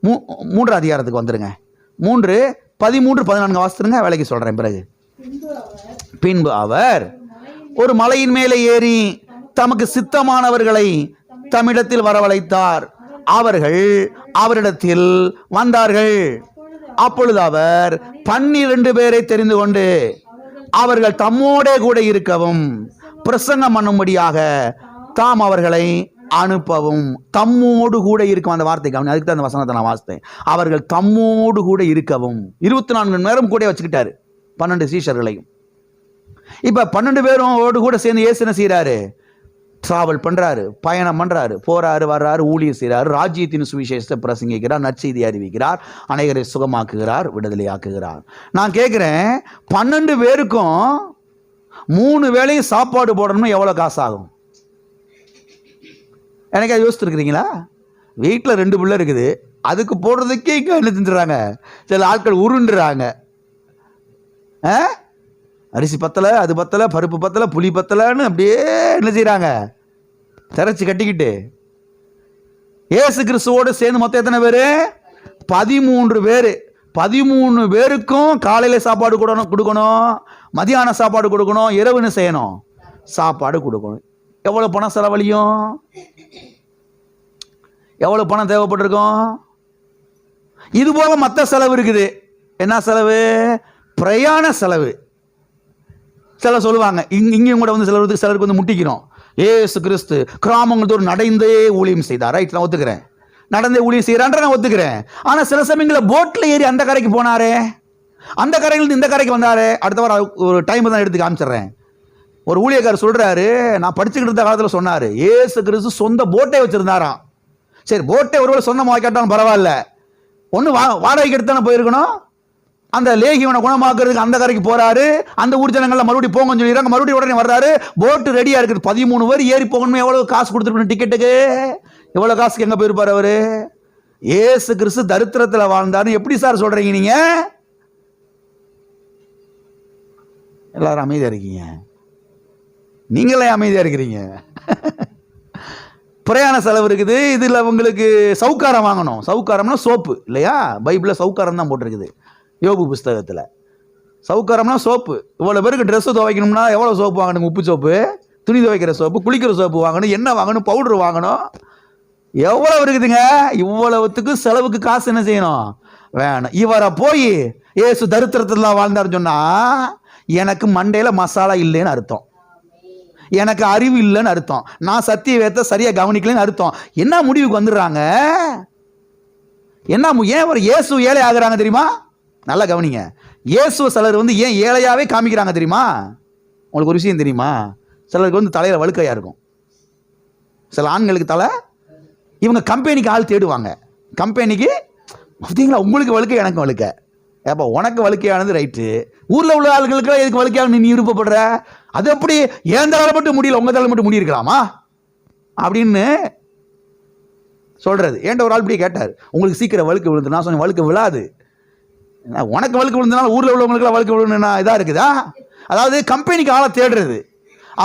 3 அதிகாரத்துக்கு வந்துருங்க. 3, 13, 14 வாசித்துருங்க, வேலைக்கு சொல்றேன் பிறகு. பின்பு அவர் ஒரு மலையின் மேலே ஏறி தமக்கு சித்தமானவர்களை தம்மிடத்தில் வரவழைத்தார். அவர்கள் அவரிடத்தில் வந்தார்கள். அப்பொழுது அவர் 12 பேரை தெரிந்து கொண்டு அவர்கள் தம்மோட கூட இருக்கவும் பிரசங்கம் பண்ணும்படியாக தாம் அவர்களை அனுப்பவும். தம்மோடு கூட இருக்கும் அந்த வார்த்தை கவனி. அதுக்கு தான் அந்த வசனத்தை நான் வாசித்தேன். அவர்கள் தம்மோடு கூட இருக்கவும் 24 மணி நேரம் கூட வச்சுக்கிட்டாரு 12 சீஷர்களையும். இப்ப 12 பேரும் ஓடு கூட சேர்ந்து இயேசு என்ன செய்யறாரு? டிராவல் பண்றாரு, பயணம் பண்றாரு, போறாரு, வர்றாரு, ஊழியர் செய்யறாரு, ராஜ்யத்தின் சுவிசேஷத்தை பிரசங்கிக்கிறார், நற்செய்தி அறிவிக்கிறார், அநேகரை சுகமாக்குகிறார், விடுதலை ஆக்குகிறார். நான் கேட்கிறேன், 12 பேருக்கும் 3 வேளையும் சாப்பாடு போடணும்னா எவ்வளோ காசு ஆகும்? எனக்கு அது யோசித்துருக்குறீங்களா? வீட்டில் 2 பிள்ளை இருக்குது, அதுக்கு போடுறதுக்கே இங்கே என்ன செஞ்சுறாங்க, சில ஆட்கள் உருண்டுறாங்க. அரிசி பத்தலை, அது பத்தலை, பருப்பு பத்தலை, புளி பத்தலைன்னு அப்படியே என்ன செய்கிறாங்க, திரைச்சி கட்டிக்கிட்டு. இயேசு கிறிஸ்துவோடு சேர்ந்து மொத்தம் எத்தனை பேர்? 13 பேர். 13 பேருக்கும் காலையில் சாப்பாடு கொடுக்கணும், மதியான சாப்பாடு கொடுக்கணும், இரவுன்னு செய்யணும், சாப்பாடு கொடுக்கணும். எவ்வளோ பணம் செலவழியும்? எவ்வளோ பணம் தேவைப்பட்டிருக்கும்? இது போக மற்ற செலவு இருக்குது. என்ன செலவு? பிரயாண செலவு. சிலர் சொல்லுவாங்க, இங்கேயும் கூட வந்து சிலருக்கு வந்து முட்டிக்கிறோம். இயேசு கிறிஸ்து கிராமங்கள் நடந்தே ஊழியம் செய்தார். ரைட், நான் ஒத்துக்கிறேன், நடந்தே ஊழியம் செய்யறான்ற நான் ஒத்துக்கிறேன். ஆனால் சில சமயங்களில் போட்டில் ஏறி அந்த கரைக்கு போனாரே, அந்த கரையிலிருந்து இந்த கரைக்கு வந்தாரு. அடுத்த வாரம் ஒரு டைம் தான் எடுத்து காமிச்சிடுறேன். ஒரு ஊழியக்காரர் சொல்றாரு, நான் படிச்சுக்கிட்டு இருந்த காலத்தில் சொன்னார், இயேசு கிறிஸ்து சொந்த போட்டை வச்சிருந்தாராம். சரி, போட்டை ஒருவேளை சொந்தமாக கேட்டாலும் பரவாயில்ல, ஒன்று வாடகைக்கு எடுத்து தானே போயிருக்கணும். அந்த லேகியவனை குணமாக்குறதுக்கு அந்த கரைக்கு போறாரு. அந்த ஊர் ஜனங்கள்லாம் மறுபடியும் போங்கன்னு சொல்லிடுறாங்க. மறுபடியும் உடனே வர்றாரு, போட்டு ரெடியா இருக்குது. 13 பேர் ஏறி போகணுமே, எவ்வளவு காசு கொடுத்துருக்கணும் டிக்கெட்டுக்கு? எவ்வளவு காசுக்கு எங்க போயிருப்பாரு அவரு? இயேசு கிறிஸ்து தரித்திரத்தில் வாழ்ந்தாரு. எப்படி சார் சொல்றீங்க நீங்க? எல்லாரும் அமைதியா இருக்கீங்க, நீங்களே அமைதியா இருக்கிறீங்க. பிரயாண செலவு இருக்குது. இதில் உங்களுக்கு சவுக்காரம் வாங்கணும். சவுக்காரம்னா சோப்பு இல்லையா? பைபிளில் சவுக்காரம் தான் போட்டிருக்குது, யோபு புஸ்தகத்தில். சவுக்காரம்னா சோப்பு. இவ்வளோ பேருக்கு ட்ரெஸ்ஸு துவைக்கணும்னா எவ்வளோ சோப்பு வாங்கணும்? உப்பு சோப்பு, துணி துவைக்கிற சோப்பு, குளிக்கிற சோப்பு வாங்கணும், எண்ணெய் வாங்கணும், பவுடர் வாங்கணும். எவ்வளோ இருக்குதுங்க. இவ்வளவுத்துக்கு செலவுக்கு காசு என்ன செய்யணும்? வேணும். இவரை போய் இயேசு தரித்திரத்தில் வாழ்ந்தாருன்னு சொன்னால் எனக்கு மண்டையில் மசாலா இல்லைன்னு அர்த்தம், எனக்கு அறிவு இல்லைன்னு அர்த்தம், நான் சத்திய வேதத்தை சரியா கவனிக்கலன்னு அர்த்தம். என்ன முடிவுக்கு வந்துடுறாங்க? என்ன ஏன் ஒரு இயேசு ஏழை ஆகுறாங்க தெரியுமா? நல்லா கவனிங்க. இயேசு சிலர் வந்து ஏன் ஏழையாவே காமிக்கிறாங்க தெரியுமா? உங்களுக்கு ஒரு விஷயம் தெரியுமா? சிலருக்கு வந்து தலையில வழுக்கையா இருக்கும். சில ஆண்களுக்கு தலை, இவங்க கம்பெனிக்கு ஆள் தேடுவாங்க. கம்பெனிக்கு பார்த்தீங்களா, உங்களுக்கு வழுக்கை எனக்கு வழுக்கை, ஏப்பா உனக்கு வழுக்கையானது ரைட்டு, ஊரில் உள்ள ஆளுகளுக்கு எதுக்கு வழுக்கையான நீ விருப்பப்படுற? அது எப்படி என் தலை மட்டும் முடியல, உங்க தலை மட்டும் முடியிருக்கலாமா அப்படின்னு சொல்றது. ஏன்ட்ட ஒரு ஆள் இப்படி கேட்டார், உங்களுக்கு சீக்கிரம் வழுக்கு விழுந்து. நான் சொன்னேன், வழுக்கு விழாது. உனக்கு வழுக்கு விழுந்தனால ஊரில் உள்ளவங்களுக்கு வழுக்கு விழுந்துன்னா இதா இருக்குதா? அதாவது கம்பெனிக்கு ஆளை தேடுறது.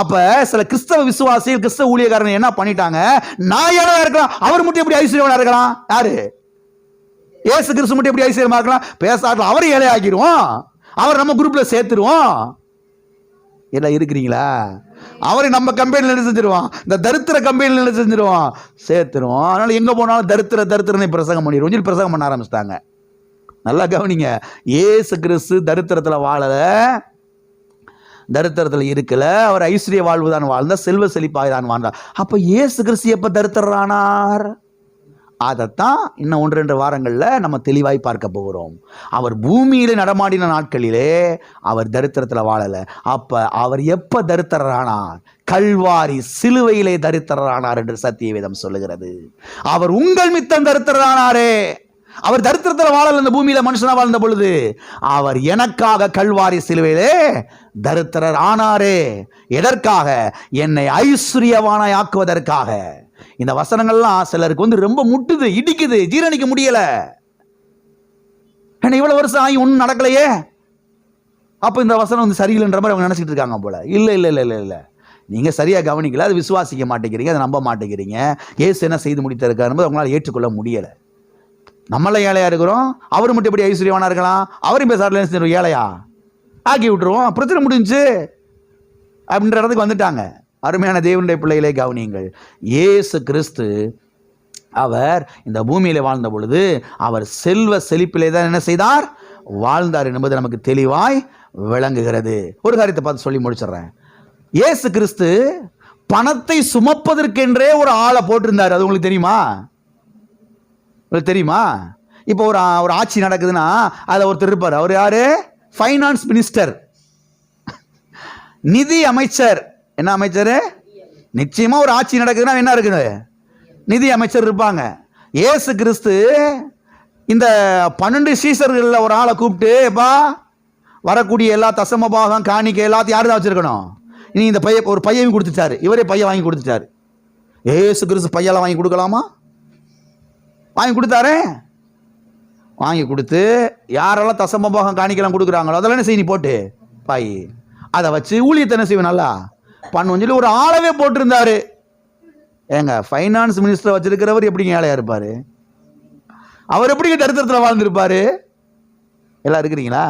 அப்ப சில கிறிஸ்தவ விசுவாசிகள், கிறிஸ்தவ ஊழியக்காரன் என்ன பண்ணிட்டாங்க, நான் ஏழா இருக்கலாம், அவர் மட்டும் எப்படி ஐஸ்வர்யவனா இருக்கலாம்? யாரு? இயேசு கிறிஸ்து மட்டும் எப்படி ஐஸ்வர்யமா இருக்கலாம்? பேசாட்டலாம், அவரை ஏழை ஆக்கிடுவோம், அவர் நம்ம குரூப்ல சேர்த்துருவோம். எல்லாம் இருக்கிறீங்களா? அவரை நம்ம கம்பெனியில் என்ன செஞ்சிருவோம்? இந்த தரித்திர கம்பெனியில் என்ன செஞ்சிருவோம்? சேர்த்துருவோம். அதனால எங்க போனாலும் தரித்திரனை பிரசங்கம் பண்ணிடுவோம் சொல்லி பிரசங்கம் பண்ண ஆரம்பிச்சிட்டாங்க. நல்லா கவனிங்க, இயேசு கிறிஸ்து தரித்திரத்தில் வாழல, தரித்திரத்தில் இருக்கல, அவர் ஐஸ்வர்ய வாழ்வு தான் வாழ்ந்த, செல்வ செழிப்பாக தான் வாழ்ந்தார். அப்ப இயேசு கிறிஸ்து எப்ப தரித்திரரானார்? அதைத்தான் இன்னும் 1-2 வாரங்களில் நம்ம தெளிவாய் பார்க்க போகிறோம். அவர் பூமியில நடமாடின நாட்களிலே அவர் தரித்திரத்தில் வாழல. அப்ப அவர் எப்ப தரித்திரரானார்? கல்வாரி சிலுவையிலே தரித்திரரானார் என்று சத்திய வேதம் சொல்லுகிறது. அவர் உங்கள் மித்தம் தரித்திரரானாரே. அவர் தரித்திரத்தில் வாழல, இந்த பூமியில மனுஷனா வாழ்ந்த பொழுது. அவர் எனக்காக கல்வாரி சிலுவையிலே தரித்திரர் ஆனாரே. எதற்காக? என்னை ஐஸ்வர்யவானாய் ஆக்குவதற்காக. இந்த வசனங்கள்லாம் சிலருக்கு வந்து ரொம்ப முட்டுது, இடிக்குது, ஜீரணிக்க முடியல. என்ன இவ்வளவு வருஷம் ஆகி ஒன்றும் நடக்கலையே, அப்ப இந்த வசனம் வந்து சரியில்லைன்ற மாதிரி அவங்க நினைச்சிட்டு இருக்காங்க போல. இல்ல இல்ல இல்ல இல்ல இல்ல, நீங்க சரியா கவனிக்கல, அதை விசுவாசிக்க மாட்டேங்கிறீங்க, அதை நம்ப மாட்டேங்கிறீங்க. இயேசு என்ன செய்து முடித்திருக்காரு என்பதை உங்களால் ஏற்றுக்கொள்ள முடியல. நம்மள ஏழையா இருக்கிறோம், அவரு மட்டும் எப்படி ஐஸ்வர்யவானா இருக்கலாம்? அவரையும் பேசாட்ல ஏழையா ஆக்கி விட்டுருவோம், பிரச்சனை முடிஞ்சு அப்படின்ற இடத்துக்கு வந்துட்டாங்க. அருமையான தேவனுடைய பிள்ளைகளே கவனியுங்கள். இயேசு கிறிஸ்து அவர் இந்த பூமியில வாழ்ந்த பொழுது அவர் செல்வ செழிப்பிலே தான் என்ன செய்தார்? வாழ்ந்தார் என்பது நமக்கு தெளிவாய் விளங்குகிறது. ஒரு காரியத்தை பார்த்து சொல்லி முடிச்சிடுறேன். இயேசு கிறிஸ்து பணத்தை சுமப்பதற்கென்றே ஒரு ஆளை போட்டிருந்தார். அது உங்களுக்கு தெரியுமா? உங்களுக்கு தெரியுமா? இப்போ ஒரு ஆட்சி நடக்குதுன்னா அதில் ஒருத்தர் இருப்பார். அவர் யாரு? ஃபைனான்ஸ் மினிஸ்டர், நிதி அமைச்சர். என்ன அமைச்சர்? நிச்சயமா ஒரு ஆட்சி நடக்குதுன்னா என்ன இருக்குது? நிதி அமைச்சர் இருப்பாங்க. இயேசு கிறிஸ்து இந்த 12 சீசர்களில் ஒரு ஆளை கூப்பிட்டு, எப்பா வரக்கூடிய எல்லா தசமபாகம் காணிக்கை எல்லாத்தையும் யாரு தான் வச்சிருக்கணும்? இனி இந்த ஒரு பையன் கொடுத்துட்டாரு, இவரே பையன் வாங்கி கொடுத்துட்டாரு. ஏசு கிறிஸ்து பையெல்லாம் வாங்கி கொடுக்கலாமா? வாங்கி கொடுத்தாரே. வாங்கி கொடுத்து யாரெல்லாம் தசமபாகம் காணிக்கலாம் கொடுக்குறாங்களோ அதெல்லாம் என்ன செய்ய, நீ போட்டு பை அதை வச்சு ஊழியத்தை என்ன செய்வேன் நல்லா பண்ணுவோம் சொல்லி ஒரு ஆளவே போட்டிருந்தாரு. ஏங்க, ஃபைனான்ஸ் மினிஸ்டர் வச்சிருக்கிறவர் எப்படிங்க ஏழையா இருப்பாரு? அவர் எப்படிங்க தரித்திரத்தில் வாழ்ந்திருப்பாரு? எல்லாம் இருக்கிறீங்களா?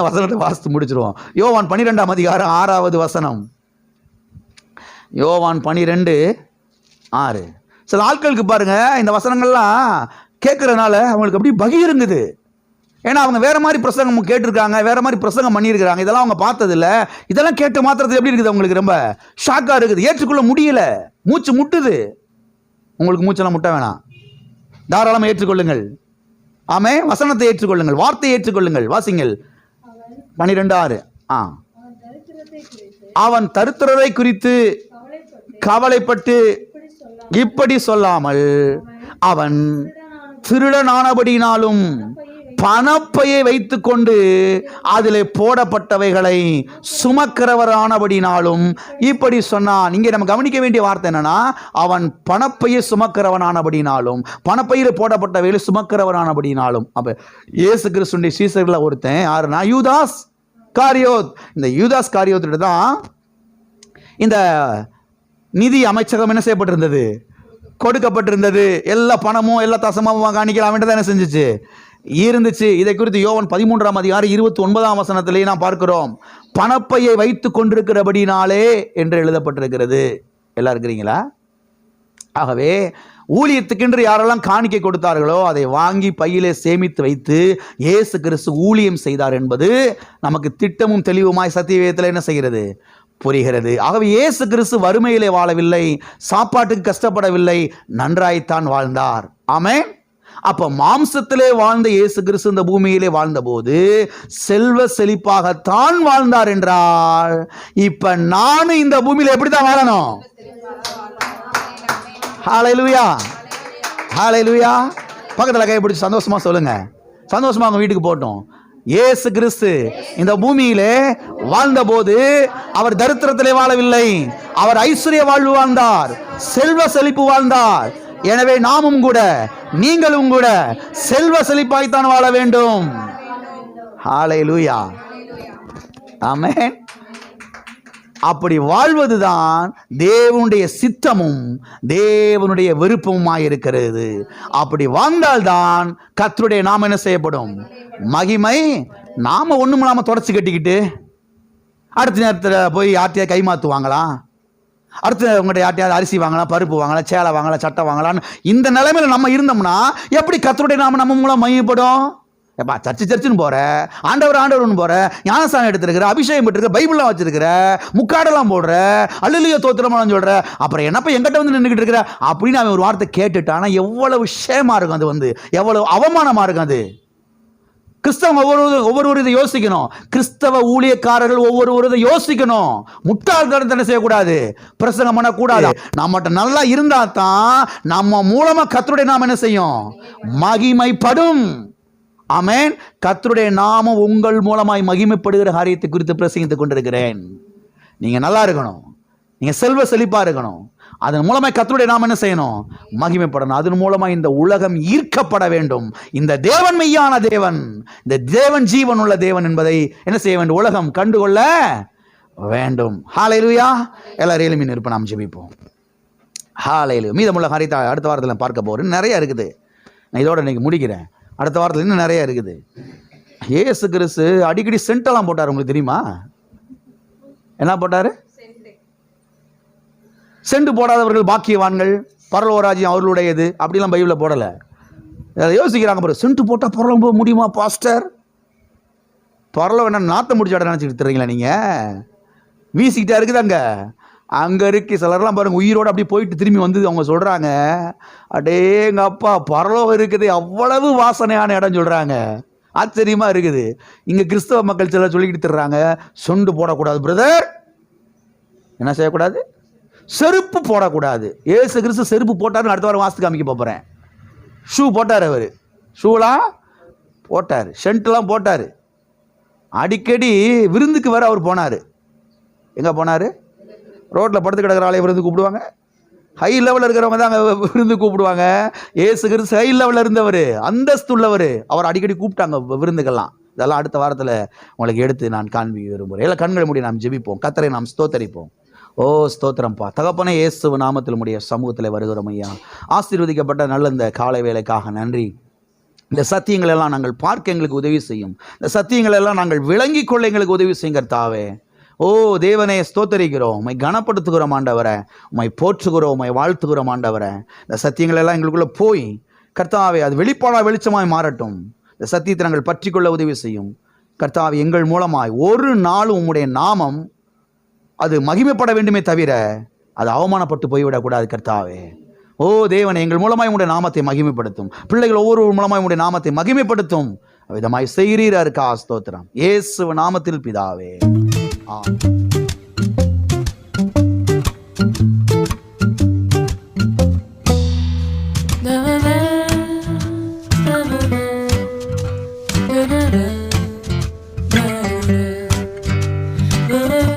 வசனத்தை வாசித்து முடிச்சிருவோம். யோவான் 12ஆம் அதிகாரம் 6வது வசனம். யோவான் 12:6. சில ஆட்களுக்கு பாருங்க இந்த வசனங்கள்லாம் கேட்கறதுனால அவங்களுக்கு அப்படி பகிருங்குது. ஏன்னா அவங்க வேற மாதிரி பிரசங்கம் கேட்டிருக்காங்க, வேற மாதிரி பிரசங்கம் பண்ணியிருக்கிறாங்க, இதெல்லாம் அவங்க பார்த்ததில்ல. இதெல்லாம் கேட்ட மாத்திரத்தில் எப்படி இருக்குது அவங்களுக்கு? ரொம்ப ஷாக்காக இருக்குது, ஏற்றுக்கொள்ள முடியல, மூச்சு முட்டுது. உங்களுக்கு மூச்செல்லாம் முட்ட வேணாம், தாராளமாக ஏற்றுக்கொள்ளுங்கள். ஆமே, வசனத்தை ஏற்றுக்கொள்ளுங்கள், வார்த்தையை ஏற்றுக்கொள்ளுங்கள். வாசிங்கள் 12:6. அவன் தரித்திரரை குறித்து கவலைப்பட்டு இப்படி சொல்லாமல் அவன் திருடனானபடினாலும் பணப்பையை வைத்துக் கொண்டு அதில் போடப்பட்டவைகளை சுமக்கிறவரானபடினாலும் இப்படி சொன்னான். இங்கே நம்ம கவனிக்க வேண்டிய வார்த்தை என்னன்னா, அவன் பணப்பையை சுமக்கிறவனானபடினாலும், பணப்பையில் போடப்பட்டவைகளை சுமக்கிறவரானபடினாலும். அப்ப இயேசு கிறிஸ்துவின் சீசர்களில் ஒருத்தன் யாருன்னா யூதாஸ் காரியோத். இந்த யூதாஸ் காரியோத்திட்ட தான் இந்த நிதி அமைச்சகம் என்ன செய்யப்பட்டிருந்தது, கொடுக்கப்பட்டிருந்தது. எல்லா பணமும் எல்லா தசமாவும் காணிக்கலாம் வேண்டியதான் என்ன செஞ்சிச்சு, இருந்துச்சு. இதை குறித்து யோவான் 13ஆம் அதிகாரம் 29ஆம் வசனத்திலே நாம் பார்க்கிறோம். பணப்பையை வைத்துக் கொண்டிருக்கிறபடினாலே என்று எழுதப்பட்டிருக்கிறது. எல்லாம் இருக்கிறீங்களா? ஆகவே ஊழியத்துக்கென்று யாரெல்லாம் காணிக்கை கொடுத்தார்களோ அதை வாங்கி பையிலே சேமித்து வைத்து இயேசு கிறிஸ்து ஊழியம் செய்தார் என்பது நமக்கு திட்டமும் தெளிவுமாய் சத்தியவேதத்தில் என்ன செய்கிறது, புரிகிறது. ஆகவே இயேசு கிறிஸ்து வறுமையிலே வாழவில்லை, சாப்பாட்டுக்கு கஷ்டப்படவில்லை, நன்றாய்த்தான் வாழ்ந்தார். ஆமென். அப்ப மாம்சத்திலே வாழ்ந்த இயேசு கிறிஸ்து இந்த பூமியிலே வாழ்ந்தபோது செல்வ செழிப்பாகத்தான் வாழ்ந்தார் என்றால், இப்ப நானும் இந்த பூமியில எப்படித்தான் வாழணும்? ஹல்லேலூயா, ஹல்லேலூயா. பக்கத்துல கை பிடிச்சு சந்தோஷமா சொல்லுங்க, சந்தோஷமா அவங்க வீட்டுக்கு போட்டோம். இயேசு கிறிஸ்து இந்த பூமியிலே வாழ்ந்தபோது அவர் தரித்திரத்திலே வாழவில்லை, அவர் ஐஸ்வர்ய வாழ்வு வாழ்ந்தார், செல்வ செழிப்பு வாழ்ந்தார். எனவே நாமும் கூட நீங்களும் கூட செல்வ செழிப்பாய்த்தான் வாழ வேண்டும். ஹல்லேலூயா, ஆமென். அப்படி வாழ்வதுதான் தேவனுடைய சித்தமும் தேவனுடைய விருப்பமுமாய் இருக்கிறது. அப்படி வாழ்ந்தால்தான் கர்த்தருடைய நாமம் என்ன செய்யப்படும், மகிமை. நாம ஒண்ணும் இல்லாம தொடச்சு கட்டிக்கிட்டு அடுத்த நேரத்தில் போய் யார்ட்டையா கைமாத்துவாங்களா, அடுத்து உங்கள்கிட்ட யார்ட்டையாவது அரிசி வாங்கலாம், பருப்பு வாங்கலாம், சேலை வாங்கலாம், சட்டை வாங்கலான்னு இந்த நிலைமையில நம்ம இருந்தோம்னா எப்படி கர்த்தருடைய நாமம் நம்ம மூலம் மகிமைப்படும்? எப்பா சர்ச்சுன்னு போற, ஆண்டவர்னு போற, ஞானஸ்தானம் எடுத்திருக்கிற, அபிஷேகம் பெற்றிருக்கிற, பைபிள்லாம் வச்சிருக்கிற, முக்காடெல்லாம் போடுற, அல்லேலூயா தோத்திரமெல்லாம் சொல்ற, அப்புறம் என்னப்பா எங்கிட்ட வந்து நின்றுக்கிட்டு இருக்கிற அப்படின்னு அவன் ஒரு வார்த்தை கேட்டுட்டானா எவ்வளவு விஷயமா இருக்கும், அது வந்து எவ்வளவு அவமானமா இருக்கும். அது கிறிஸ்தவ ஒவ்வொருவரும் இதை யோசிக்கணும். கிறிஸ்தவ ஊழியக்காரர்கள் ஒவ்வொருவரும் இதை யோசிக்கணும். முட்டாள்தனத்தை செய்யக்கூடாது, பிரசங்கம் பண்ணக்கூடாது. நம்மகிட்ட நல்லா இருந்தா தான் நம்ம மூலமா கர்த்தருடைய நாமம் என்ன செய்யும், மகிமைப்படும். ஆமென். கர்த்தருடைய நாமம் உங்கள் மூலமாய் மகிமைப்படுகிற காரியத்தை குறித்து பிரசங்கித்துக் கொண்டிருக்கிறேன். நீங்க நல்லா இருக்கணும், நீங்க செல்வ செழிப்பா இருக்கணும், அதன் மூலமாய் கர்த்தருடைய நாமம் என்ன செய்யணும், மகிமைப்படணும். அதன் மூலமாய் இந்த உலகம் ஈர்க்கப்பட வேண்டும். இந்த தேவன் மெய்யான தேவன், இந்த தேவன் ஜீவன் உள்ள தேவன் என்பதை என்ன செய்ய வேண்டும், உலகம் கண்டுகொள்ள வேண்டும். ஹல்லேலூயா. எல்லாரும் எழுப்பி நிற்போம், நாம் ஜெபிப்போம். ஹல்லேலூயா. மீதமுள்ள காரியத்தை அடுத்த வாரத்தில் பார்க்க போறேன். நிறைய இருக்குது, நான் இதோட இன்னைக்கு முடிக்கிறேன். அடுத்த வாரத்தில் இன்னும் நிறைய இருக்குது. இயேசு கிறிஸ்து அடிக்கடி சென்டெல்லாம் போட்டார். உங்களுக்கு தெரியுமா என்ன போட்டாரு? செண்டு போடாதவர்கள் பாக்கியவான்கள், பரலோக ராஜ்யம் அவர்களுடையது அப்படிலாம் பைபிளில் போடலை. அதை யோசிக்கிறாங்க பாரு, செண்டு போட்டால் பரலோகம் போக முடியுமா பாஸ்டர்? பரலோகம் என்ன நாற்ற முடிச்சாட நினச்சிக்கிட்டு தர்றீங்களா நீங்கள்? வீசிக்கிட்டே இருக்குது அங்கே இருக்கு. சிலர்லாம் பாருங்கள் உயிரோடு அப்படி போயிட்டு திரும்பி வந்து அவங்க சொல்கிறாங்க, அடேங்க அப்பா பரலோகம் இருக்குது, அவ்வளவு வாசனையான இடம் சொல்கிறாங்க. ஆச்சரியமாக இருக்குது. இங்கே கிறிஸ்தவ மக்கள் சிலர் சொல்லிக்கிட்டு தர்றாங்க, சொண்டு போடக்கூடாது பிரதர், என்ன செய்யக்கூடாது, செருப்பு போடக்கூடாது. ஏசு கிறிஸ்து செருப்பு போட்டாருன்னு அடுத்த வாரம் வாசத்துக்கு காமிக்க போகிறேன். ஷூ போட்டார், அவர் ஷூலாம் போட்டார், ஷென்ட்லாம் போட்டார். அடிக்கடி விருந்துக்கு வர அவர் போனார். எங்கே போனார்? ரோட்டில் படுத்து கிடக்கிற ஆளை விருந்து கூப்பிடுவாங்க. ஹை லெவலில் இருக்கிறவங்க தான் அங்கே விருந்து கூப்பிடுவாங்க. ஏசு கிறிஸ்து ஹை லெவலில் இருந்தவர், அந்தஸ்து உள்ளவர். அவர் அடிக்கடி கூப்பிட்டாங்க விருந்துக்கெல்லாம். இதெல்லாம் அடுத்த வாரத்தில் உங்களுக்கு எடுத்து நான் காண்பிக்க விரும்புகிறேன். எல்லாம் கண்களை மூடி நாம் ஜெபிப்போம், கர்த்தரை நாம் ஸ்தோத்தரிப்போம். ஓ ஸ்தோத்திரம்ப்பா தகப்பனே, இயேசு நாமத்தில் உடைய சமூகத்தில் வருகிறோம் ஐயா. ஆசீர்வதிக்கப்பட்ட நல்ல இந்த காலை வேலைக்காக நன்றி. இந்த சத்தியங்கள் எல்லாம் நாங்கள் பார்க்க எங்களுக்கு உதவி செய்யும். இந்த சத்தியங்கள் எல்லாம் நாங்கள் விளங்கி கொள்ள எங்களுக்கு உதவி செய்யும் கர்த்தாவே. ஓ தேவனே, ஸ்தோத்தரிக்கிறோம், உம்மை கனப்படுத்துகிறோம் ஆண்டவரே, உம்மை போற்றுகிறோம், உம்மை வாழ்த்துகிறோம் ஆண்டவரே. இந்த சத்தியங்கள் எல்லாம் எங்களுக்குள்ள போய் கர்த்தாவே அது வெளிப்பாடாக வெளிச்சமாய் மாறட்டும். இந்த சத்தியத்தை நாங்கள் பற்றி கொள்ள உதவி செய்யும் கர்த்தாவே. எங்கள் மூலமாய் ஒரு நாளும் உம்முடைய நாமம் அது மகிமைப்பட வேண்டுமே தவிர அது அவமானப்பட்டு போய்விடக்கூடாது கர்த்தாவே. ஓ தேவனே, எங்கள் மூலமாய் உடைய நாமத்தை மகிமைப்படுத்தும். பிள்ளைகள் ஒவ்வொரு மூலமாய் உடைய நாமத்தை மகிமைப்படுத்தும் விதமாய் செய்கிறீரா இருக்கா. ஸ்தோத்திரம் இயேசு நாமத்தில் பிதாவே. ஆ